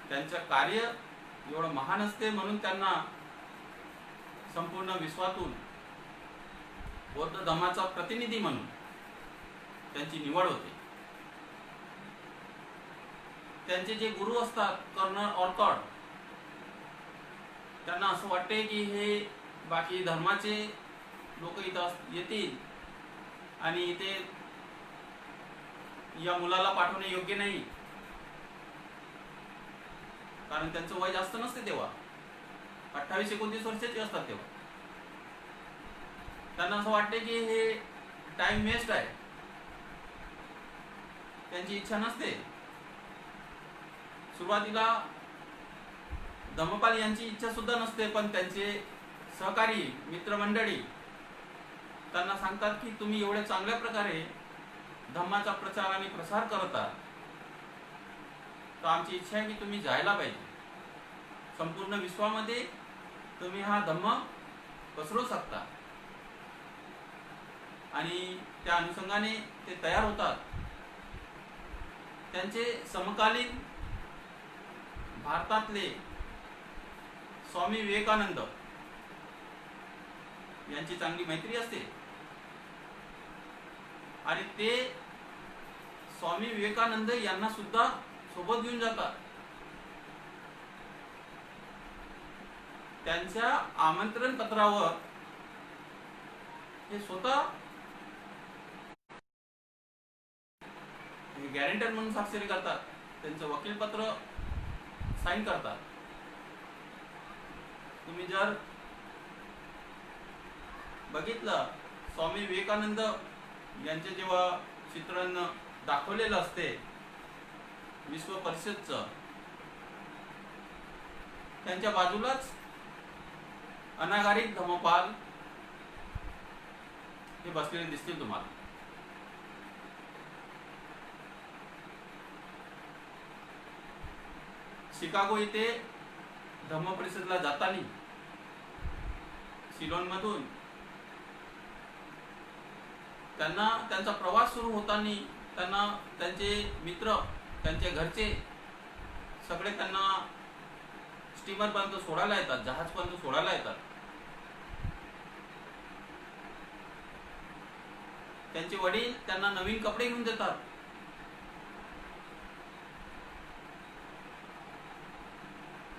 Speaker 1: त्यांचं कार्य एवढं महान असते म्हणून त्यांना संपूर्ण विश्वातून बौद्ध धर्माचा प्रतिनिधी म्हणून त्यांची निवड होते. त्यांचे जे गुरु असतात कर्नल ऑर्कॉड, त्यांना असं वाटते की हे बाकी धर्माचे लोक इथं येतील आणि इथे या मुलाला पाठवणे योग्य नाही, कारण त्यांचं वय जास्त नसते तेव्हा, 28-29 वर्षाचे असतात तेव्हा. त्यांना असं वाटते की हे टाइम वेस्ट आहे, त्यांची इच्छा नसते. सुरुवातीला धम्मपाल यांची इच्छा सुद्धा नसते, पण त्यांचे सहकारी मित्रमंडळी त्यांना सांगतात की तुम्ही एवढे चांगल्या प्रकारे धम्माचा प्रचार आणि प्रसार करत आहात, तर आमची इच्छा आहे की तुम्ही जायला पाहिजे. संपूर्ण विश्वामध्ये तुम्ही हा धम्म पसरवू शकता. आणि त्या अनुषंगाने ते तयार होतात. त्यांचे समकालीन भारतातले स्वामी विवेकानंद यांची चांगली मैत्री असते आणि ते स्वामी विवेकानंद यांना सुद्धा सोबत घेऊन जातात. त्यांच्या आमंत्रण पत्रावर हे स्वतः गॅरेंटर म्हणून स्वाक्षरी करतात, त्यांचं वकीलपत्र साईन करतात. तुम्ही जर बघितलं, स्वामी विवेकानंद यांचे जेव्हा चित्रण दाखवलेलं असते विश्व परिषदचं, त्यांच्या बाजूलाच अनागारिक धम्मपाल हे बसलेले दिसतील तुम्हाला. शिकागो इथे धम्म परिषदला जाताना सिलोन मधून त्यांना त्यांचा प्रवास सुरू होताना त्यांना त्यांचे मित्र, त्यांचे घरचे सगळे त्यांना स्टीमरपर्यंत सोडायला येतात, जहाजपर्यंत सोडायला येतात. त्यांचे वडील त्यांना नवीन कपडे घेऊन देतात.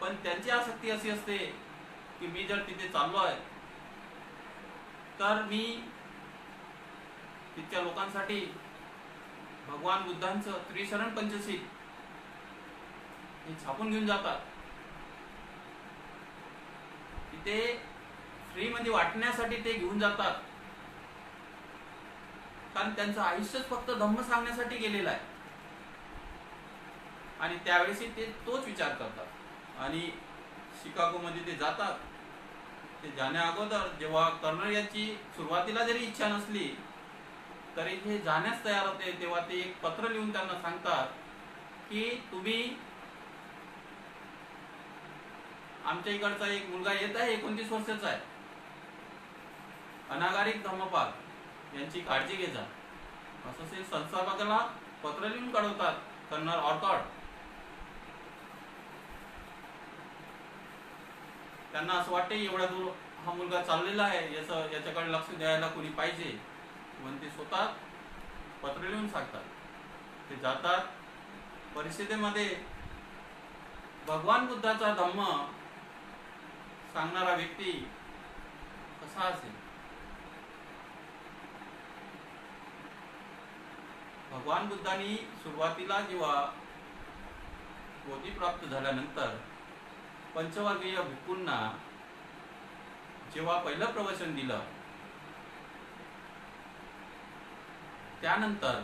Speaker 1: पण त्यांची आसक्ती अशी असते की मी जर तिथे चाललो आहे तर मी तिथच्या लोकांसाठी भगवान बुद्धांचं त्रिशरण पंचशील हे छापून घेऊन जातात. तिथे फ्री मध्ये वाटण्यासाठी ते घेऊन जातात, कारण त्यांचं आयुष्यच फक्त धम्म सांगण्यासाठी गेलेलं आहे. आणि त्यावेळेस ते तोच विचार करतात. आणि शिकागो मध्ये ते जातात. ते जाण्या अगोदर जेव्हा कर्नल यांची सुरुवातीला जरी इच्छा नसली तरी हे जाण्यास तयार होते, तेव्हा ते एक पत्र लिहून त्यांना सांगतात की तुम्ही, आमच्या इकडचा एक मुलगा येत आहे, 29 वर्षाचा आहे, अनागारिक धम्मपाल, यांची काळजी घे जा, असं ते संस्थापकाला पत्र लिहून कळवतात कर्नल ऑर्कॉड. त्यांना असं वाटते एवढ्या दूर हा मुलगा चाललेला आहे, याच्याकडे लक्ष द्यायला कोणी पाहिजे, म्हणून ते स्वतः पत्र लिहून सांगतात. ते जातात. परिषदेमध्ये भगवान बुद्धाचा धम्म सांगणारा व्यक्ती कसा असेल? भगवान बुद्धांनी सुरुवातीला जेव्हा बोधी प्राप्त झाल्यानंतर पंचवर्गीय भिक्खूंना जेव्हा पहिलं प्रवचन दिलं, त्यानंतर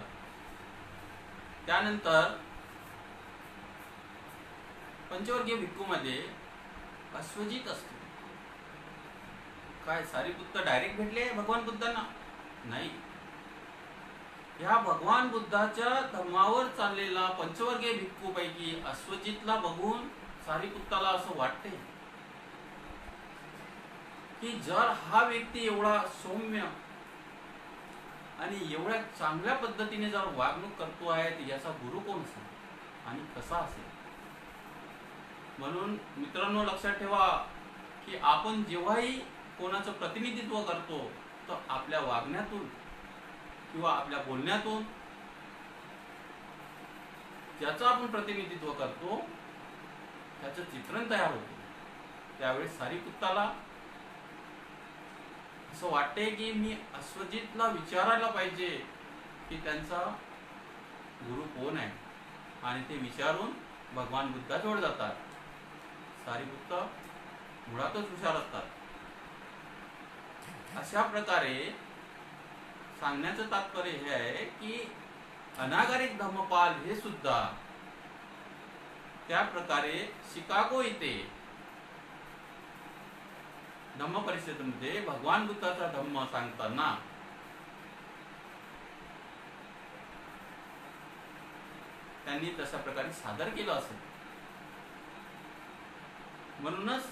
Speaker 1: पंचवर्गीय भिक्खूमध्ये अश्वजित असतो. काय सारीपुत्त डायरेक्ट भेटले भगवान बुद्धांना? नाही. ह्या भगवान बुद्धाच्या धर्मावर चाललेला पंचवर्गीय भिक्खू पैकी अश्वजितला बघून सारीपुत्ताला असं वाटते की जर हा व्यक्ती एवढा सौम्य आणि एवढ्या चांगल्या पद्धतीने जर वागणूक करतो आहे तर याचा गुरु कोण असेल आणि कसा असेल? म्हणून मित्रांनो, लक्षात ठेवा की आपण जेव्हाही कोणाचं प्रतिनिधित्व करतो तर आपल्या वागण्यातून किंवा आपल्या बोलण्यातून ज्याचं आपण प्रतिनिधित्व करतो त्याचं चित्रण तयार होते. त्यावेळेस सारीपुत्ताला असं वाटते की मी अश्वजितला विचारायला पाहिजे की त्यांचा गुरु कोण आहे आणि ते विचारून भगवान बुद्धाजवळ जातात. सारीपुत्त मुळातच हुशार असतात. अशा प्रकारे सांगण्याचं तात्पर्य हे आहे की अनागरिक धम्मपाल हे सुद्धा त्या प्रकारे शिकागो इथे धम्म परिषदेमध्ये भगवान बुद्धाचा धम्म सांगताना त्यांनी तशा प्रकारे सादर केलं असेल. म्हणूनच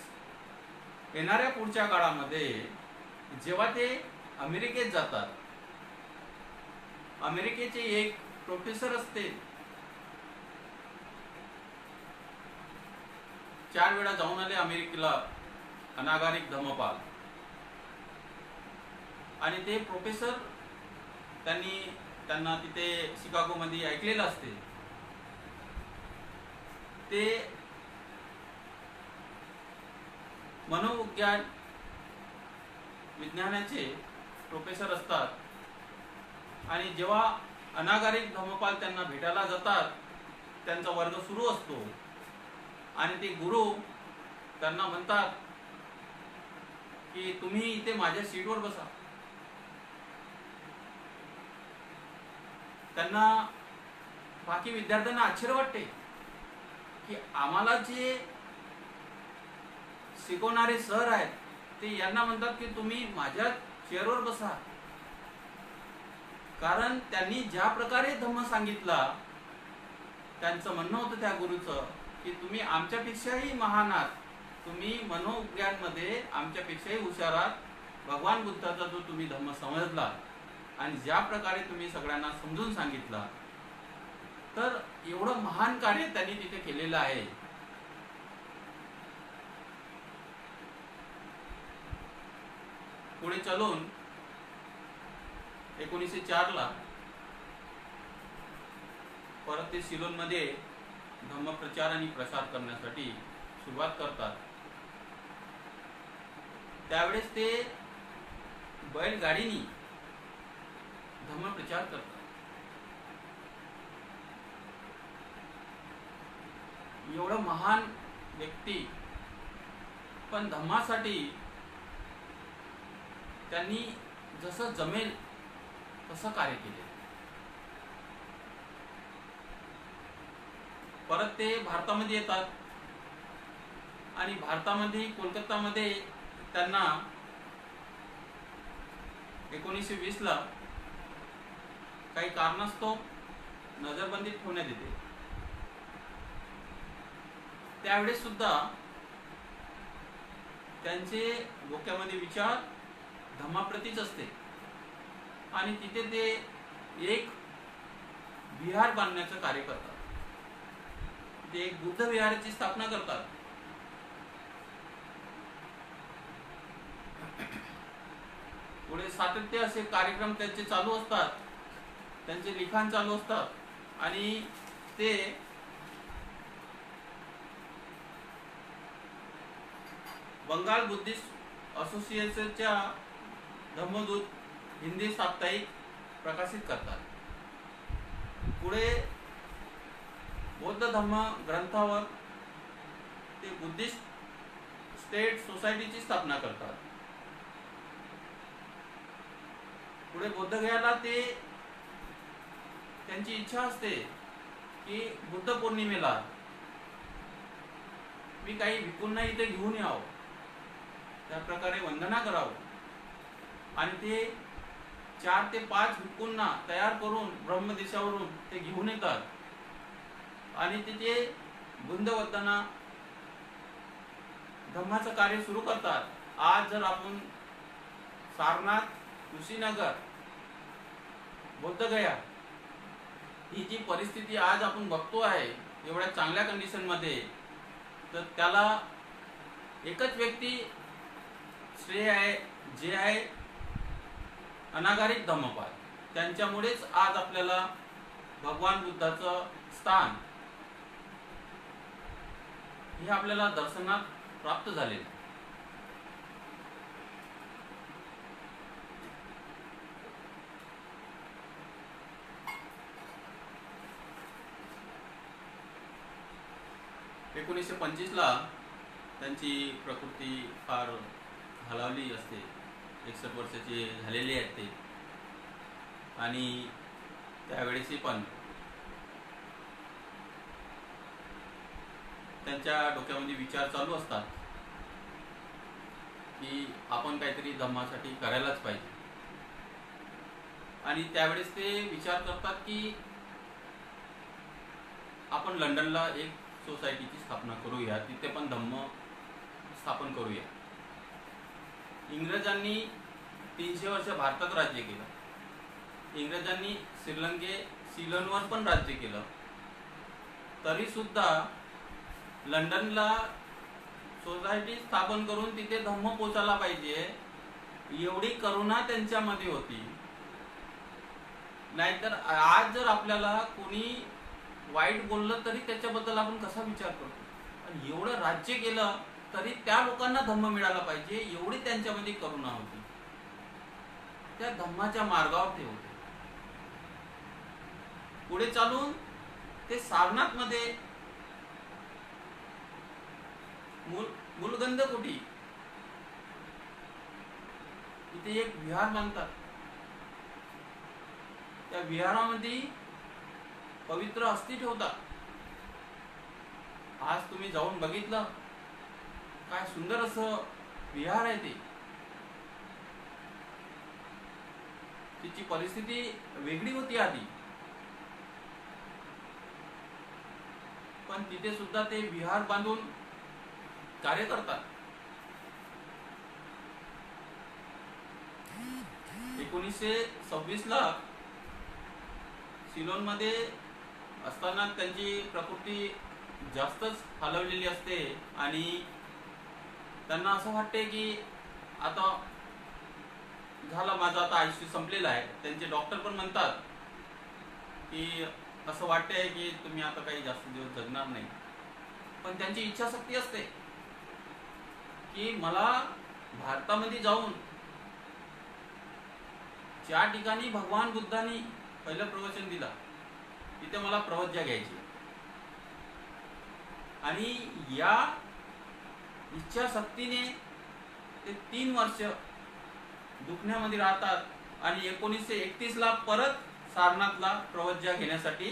Speaker 1: येणाऱ्या पुढच्या काळामध्ये जेव्हा ते अमेरिकेत जातात, अमेरिकेचे एक प्रोफेसर असते, 4 वेळा जाऊन आले अमेरिकेला अनागरिक धम्मपाल, आणि ते प्रोफेसर त्यांना तिथे शिकागोमध्ये ऐकलेलं असते. ते मनोविज्ञान विज्ञानाचे प्रोफेसर असतात. आणि जेव्हा अनागरिक धम्मपाल त्यांना भेटायला जातात, त्यांचा वर्ग सुरू असतो आणि ते गुरु त्यांना म्हणतात की तुम्ही इथे माझ्या सीटवर बसा. त्यांना बाकी विद्यार्थ्यांना आश्चर्य वाटते की आम्हाला जे शिकवणारे सर आहेत ते यांना म्हणतात की तुम्ही माझ्या चेअरवर बसा. कारण त्यांनी ज्या प्रकारे धम्म सांगितला, त्यांचं म्हणणं होतं त्या गुरुचं की तुम्ही आमच्यापेक्षाही महान आहात, तुम्ही मनोविज्ञानमध्ये आमच्यापेक्षाही हुशार आहात. भगवान बुद्धाचा जो तुम्ही धम्म समजला आणि ज्या प्रकारे तुम्ही सगळ्यांना समजून सांगितला, तर एवढं महान कार्य त्यांनी तिथे केलेलं आहे. पुढे चलून 1904ला परत ते सिलोनमध्ये धम्मप्रचार आणि प्रसार करण्यासाठी सुरुवात करतात. त्यावेळेस ते बैलगाडीनी धम्मप्रचार करतात. एवढं महान व्यक्ती, पण धम्मासाठी त्यांनी जसं जमेल तसं कार्य केले. परत ते भारतामध्ये येतात आणि भारतामध्ये कोलकातामध्ये त्यांना 1920ला काही कारणास्तव नजरबंदीत ठेवण्यात येते. त्यावेळेस सुद्धा त्यांचे डोक्यामध्ये विचार धम्माप्रतीच असते आणि तिथे ते एक विहार बांधण्याचं कार्य करतात. ते एक बुद्ध विहाराची स्थापना करतात. पुढे सातत्य असे कार्यक्रम त्यांचे चालू असतात, त्यांचे लिखाण चालू असतात आणि ते बंगाल बुद्धिस्ट असोसिएशनच्या धम्मदूत हिंदी साप्ताहिक प्रकाशित करतात. पुढे बौद्ध धम्म ग्रंथावर ते बुद्धिस्ट स्टेट सोसायटीची स्थापना करतात. पुढे बोधगयाला ते त्यांची इच्छा असते की बुद्ध पौर्णिमेला मी काही भिक्खूंना इथे घेऊन यावं, त्या प्रकारे वंदना करावं. आणि ते 4 ते 5 भिक्खूंना तयार करून ब्रह्मदेशावरून ते घेऊन येतात आणि तिथे बुद्ध वंदना धम्माचं कार्य सुरू करतात. आज जर आपण सारनाथ, कुशीनगर, बोधगया ही जी परिस्थिती आज आपण बघतो आहे एवढ्या चांगल्या कंडिशन मध्ये, तर त्याला एकच व्यक्ती श्रेय आहे, जे आहे अनागरिक धम्मपाल. त्यांच्यामुळेच आज आपल्याला भगवान बुद्धाचं स्थान हे आपल्याला दर्शनात प्राप्त झाले. 1925ला त्यांची प्रकृती फार हलावली असते. 61 वर्षाचे झालेले आहेत ते. आणि त्यावेळेसही पण त्यांच्या डोक्यामध्ये विचार चालू असतात की आपण काहीतरी धम्मासाठी करायलाच पाहिजे. आणि त्यावेळेस ते विचार करतात की आपण लंडनला एक सोसायटीची स्थापना करूया, तिथे पण धम्म स्थापन करूया. इंग्रजांनी 300 वर्ष भारतात राज्य केलं. इंग्रजांनी सिलोनवर पण राज्य केलं. तरी सुद्धा लंडनला सोसायटी स्थापन करून तिथे धम्म पोचायला पाहिजे एवढी करुणा त्यांच्यामध्ये होती. नाहीतर आज जर आपल्याला कोणी वाईट बोललं तरी त्याच्याबद्दल आपण कसा विचार करतो. आणि एवढं राज्य केलं तरी त्या लोकांना धम्म मिळाला पाहिजे एवढी त्यांच्यामध्ये करुणा होती. त्या धम्माच्या मार्गावर ते होते. पुढे चालून ते सारनाथ मध्ये मुलगंध कोठी इथे एक विहार बांधतात. त्या विहारामध्ये पवित्र अस्थी ठेवतात. आज तुम्ही जाऊन बघितलं, काय सुंदर असं विहार आहे ते. तिची परिस्थिती वेगळी होती आधी, पण तिथे सुद्धा ते विहार बांधून कार्य करतात. 1926ला सिलोन मध्ये असताना त्यांची प्रकृती जास्तच हलवलेली असते आणि त्यांना असं वाटते की आता झालं, माझं आता आयुष्य संपलेलं आहे. त्यांचे डॉक्टर पण म्हणतात की असं वाटतंय की तुम्ही आता काही जास्त दिवस जगणार नाही. पण त्यांची इच्छाशक्ती असते की मला भारतामध्ये जाऊन ज्या ठिकाणी भगवान बुद्धांनी पहिलं प्रवचन दिला तिथे मला प्रवज्ञा घ्यायची. आणि या इच्छाशक्तीने ते 3 वर्ष दुखण्यामध्ये राहतात आणि 1931ला परत सारनाथला प्रवज्ञा घेण्यासाठी,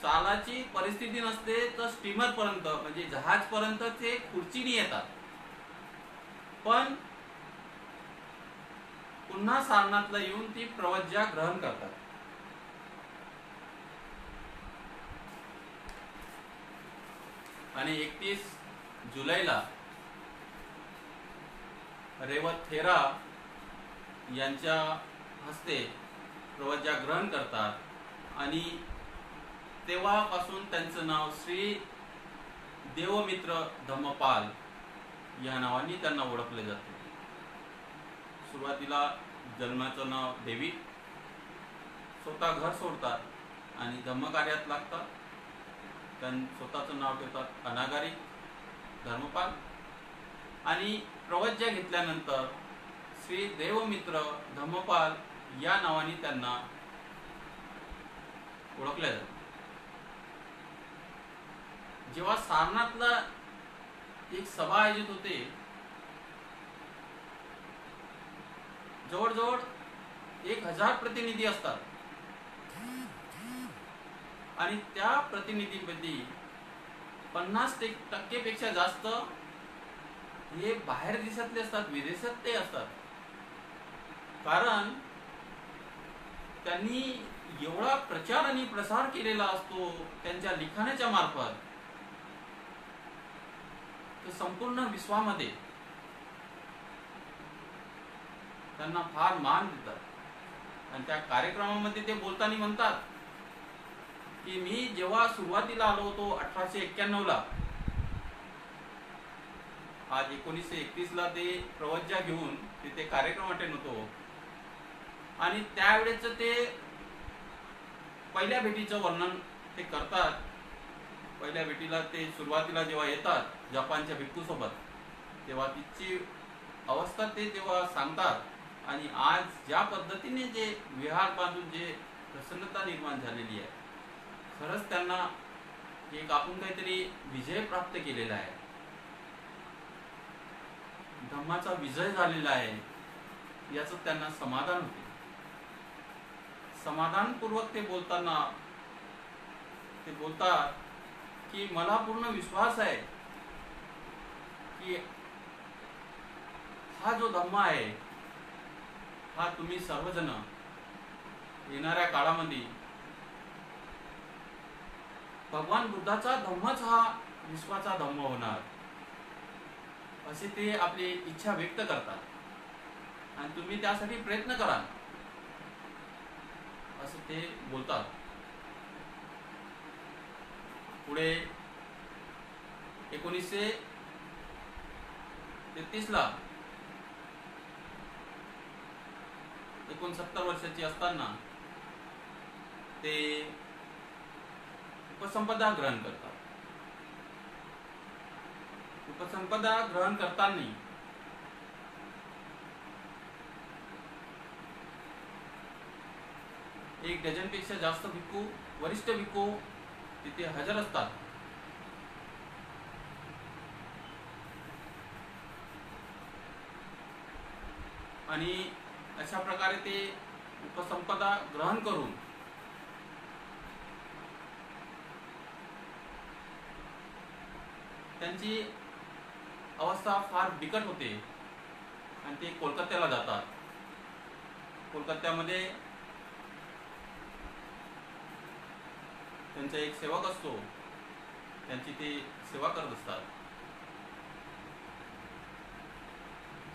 Speaker 1: चालाची परिस्थिती नसते तर स्टीमर पर्यंत म्हणजे जहाज पर्यंत ते खुर्चीने येतात. पण पुन्हा सारनाथला येऊन ती प्रवज्ञा ग्रहण करतात. आणि 31 जुलैला रेवत थेरा यांच्या हस्ते प्रवज्ञा ग्रहण करतात आणि तेव्हापासून त्यांचं नाव श्री देवमित्र धम्मपाल या नावाने त्यांना ओळखले जाते. सुरुवातीला जन्माचं नाव डेव्हिड, स्वतः घर सोडतात आणि धम्मकार्यात लागतात. स्वतःचं नाव ठेवतात अनागारी धर्मपाल आणि प्रवज्ञा घेतल्यानंतर श्री देवमित्र धम्मपाल या नावाने त्यांना ओळखले जाते. जेव्हा सारनाथला एक सभा आयोजित होते, जवळजवळ 1000 प्रतिनिधी असतात आणि त्या प्रतिनिधींपैकी 50% पेक्षा जास्त हे बाहेर देशातले असतात, विदेशात ते असतात. कारण त्यांनी एवढा प्रचार आणि प्रसार केलेला असतो त्यांच्या लिखाणाच्या मार्फत, तर संपूर्ण विश्वामध्ये त्यांना फार मान देतात. आणि त्या कार्यक्रमामध्ये ते बोलताना म्हणतात की मी जेव्हा सुरुवातीला आलो होतो 1891ला, आज 1931ला ते प्रवज्ञा घेऊन तिथे कार्यक्रम अटेंड होतो आणि त्यावेळेच ते पहिल्या भेटीचं वर्णन ते करतात. पहिल्या भेटीला ते सुरुवातीला जेव्हा येतात जपानच्या भिक्खूसोबत, तेव्हा तिची अवस्था ते तेव्हा सांगतात. आणि आज ज्या पद्धतीने जे विहार बांधून जे प्रसन्नता निर्माण झालेली आहे, खरंच त्यांना एक आपण काहीतरी विजय प्राप्त केलेला आहे, धम्माचा विजय झालेला आहे, याचं त्यांना समाधान होते. समाधानपूर्वक ते बोलताना ते बोलतात की मला पूर्ण विश्वास आहे की हा जो धम्म आहे हा तुम्ही सर्वजण येणाऱ्या काळामध्ये भगवान बुद्धाचा धम्मच हा विश्वाचा धम्म होणार, असे ते आपली इच्छा व्यक्त करतात आणि तुम्ही त्यासाठी प्रयत्न करा, असं ते बोलतात. पुढे 1933 ला 69 वर्षाची असताना ते उपसंपदा ग्रहण करतात. उपसंपदा ग्रहण करताना एक डझनपेक्षा जास्त भिक्खू, वरिष्ठ भिक्खू तिथे हजर असतात. आणि अशा प्रकारे ते उपसंपदा ग्रहण करून त्यांची अवस्था फार बिकट होते आणि ते कोलकात्याला जातात. कोलकात्यामध्ये त्यांचा एक सेवक असतो, त्यांची ते सेवा करत असतात.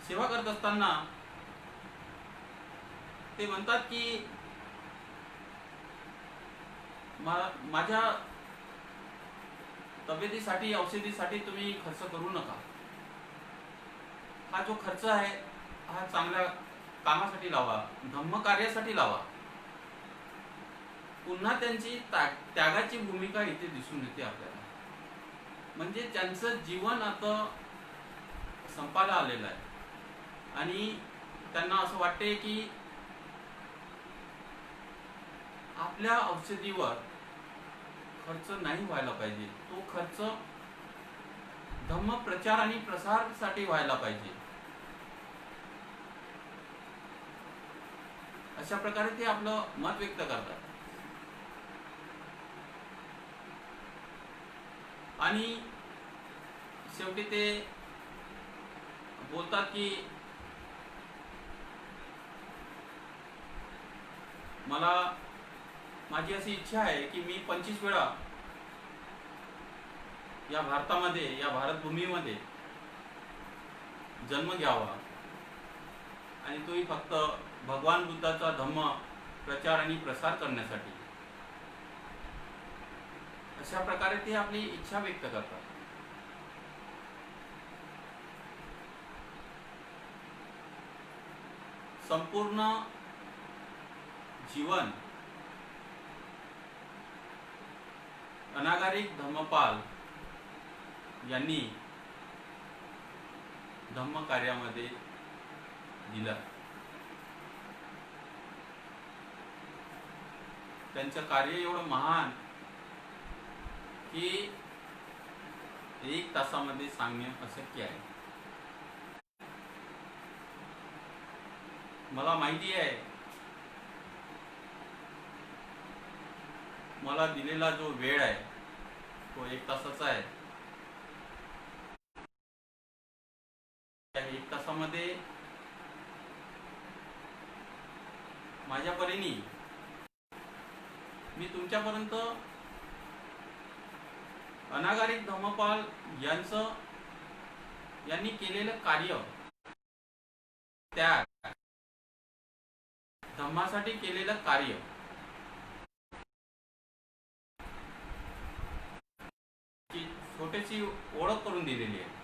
Speaker 1: सेवा करत असताना ते म्हणतात की माझ्या तब्येतीसाठी, औषधीसाठी तुम्ही खर्च करू नका. हा जो खर्च आहे हा चांगल्या कामासाठी लावा, धम्म कार्यासाठी लावा. पुन्हा त्यांची त्यागाची भूमिका इथे दिसून येते आपल्याला. म्हणजे त्यांचं जीवन आता संपायला आलेलं आहे आणि त्यांना असं वाटते की आपल्या औषधीवर खर्च नाही व्हायला पाहिजे, तो खर्च धम्म प्रचार आणि प्रसारासाठी व्हायला पाहिजे. अशा प्रकारे ते आपलं मत व्यक्त करतात. आणि शेवटी ते बोलतात की माझी अशी इच्छा आहे की मी 25 वेळा या भारतामध्ये, या भारतभूमीमध्ये जन्म घ्यावा आणि तोही फक्त भगवान बुद्धाचा धम्म प्रचार आणि प्रसार करण्यासाठी. अशा प्रकारे ते आपली इच्छा व्यक्त करतात. संपूर्ण जीवन अनागारिक धम्मपाल यांनी धम्म कार्यामध्ये दिलं. त्यांचं कार्य एवढं महान की 1 तासामध्ये सांगणे अशक्य आहे. मला माहिती आहे मला दिलेला जो वेळ आहे तो 1 तासाचा आहे. 1 तासामध्ये माझ्या परीने मी तुमच्यापर्यंत अनागारिक धम्मपाल यांनी केलेलं कार्य, त्या धम्मासाठी केलेलं कार्य की छोटीशी ओळख करून दिलेली आहे.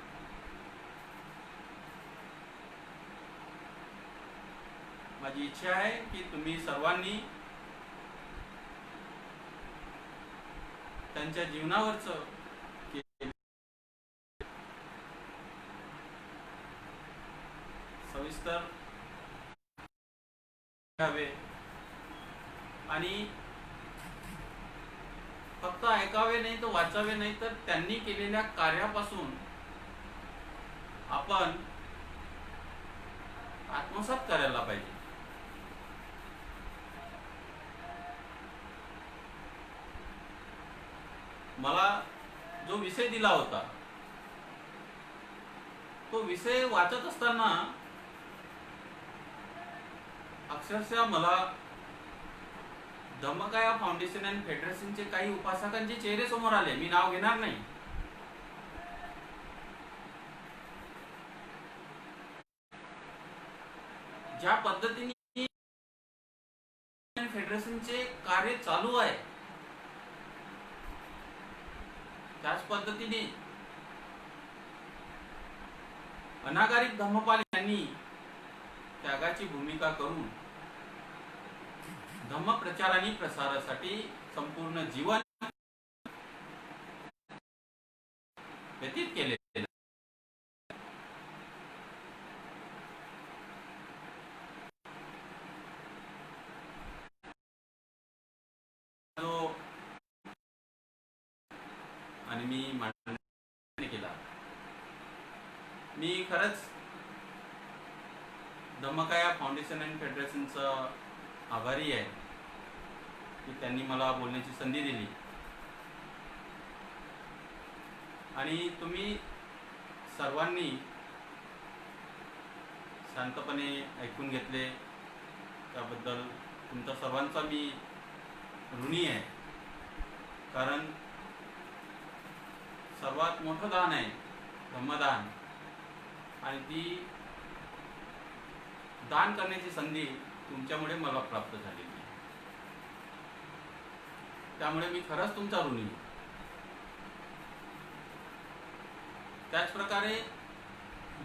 Speaker 1: माझी इच्छा आहे की तुम्ही सर्वांनी त्यांच्या जीवनावरचं सविस्तर घ्यावे आणि फक्त ऐकावे नाही तर वाचावे नाही, तर त्यांनी केलेल्या कार्यापासून आपण आत्मसात करायला पाहिजे. मला जो विषय दिला होता तो विषय वाचत असताना अक्षरशः मला धम्मकाया फाउंडेशन अँड फेडरेशनचे काही उपासकांचे चेहरे समोर आले. मी नाव घेणार नाही. ज्या पद्धतीने फेडरेशनचे कार्य चालू आहे त्याच पद्धतीने अनागारिक धम्मपाल यांनी त्यागाची भूमिका करून धम्म प्रचार आणि प्रसारासाठी संपूर्ण जीवन व्यतीत केले. आणि मी मांडणी केला. मी खरंच धम्मकाया फाउंडेशन अँड फेडरेशनचा आभारी आहे की त्यांनी मला बोलण्याची संधी दिली आणि तुम्ही सर्वांनी शांतपणे ऐकून घेतले त्याबद्दल तुमचा सर्वांचा मी ऋणी आहे. कारण सर्वात मोठं दान आहे धम्मदान, आणि ती दान करण्याची संधी तुमच्यामुळे मला प्राप्त झालेली आहे. त्यामुळे मी खरंच तुमचा ऋणी आहे. त्याचप्रकारे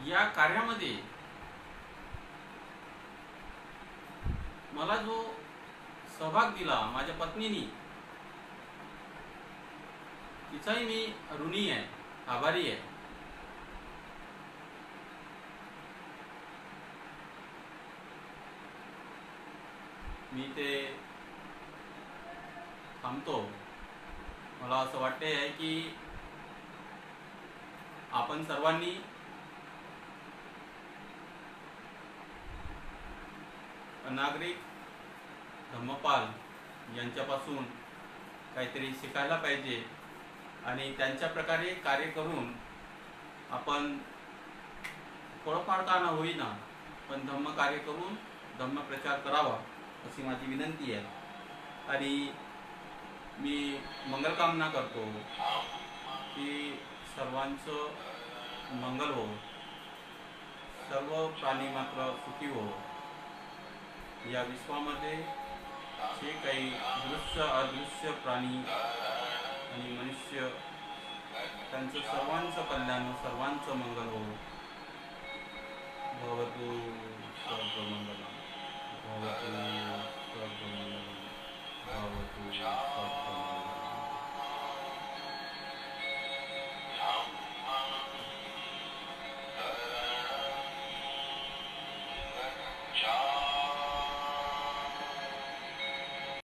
Speaker 1: या कार्यामध्ये मला जो सहभाग दिला माझ्या पत्नीनी, तिचाही मी ऋणी आहे, आभारी आहे. मी ते थांबतो. मला असं वाटते आहे की आपण सर्वांनी नागरिक धम्मपाल यांच्यापासून काहीतरी शिकायला पाहिजे आणि त्यांच्या प्रकारे कार्य करून आपण थोडंफार का ना होईना पण धम्म कार्य करून धम्म प्रचार करावा अशी माझी विनंती आहे. आणि मी मंगलकामना करतो की सर्वांचं मंगल हो, सर्व प्राणी मात्र सुखी हो. या विश्वामध्ये जे काही दृश्य अदृश्य प्राणी आणि मनुष्य, त्यांचं सर्वांचं कल्याण, सर्वांचं मंगल हो. भवतु सर्वमंगलम्, भवतु सर्वमंगलम्, भवतु सर्वमंगलम्.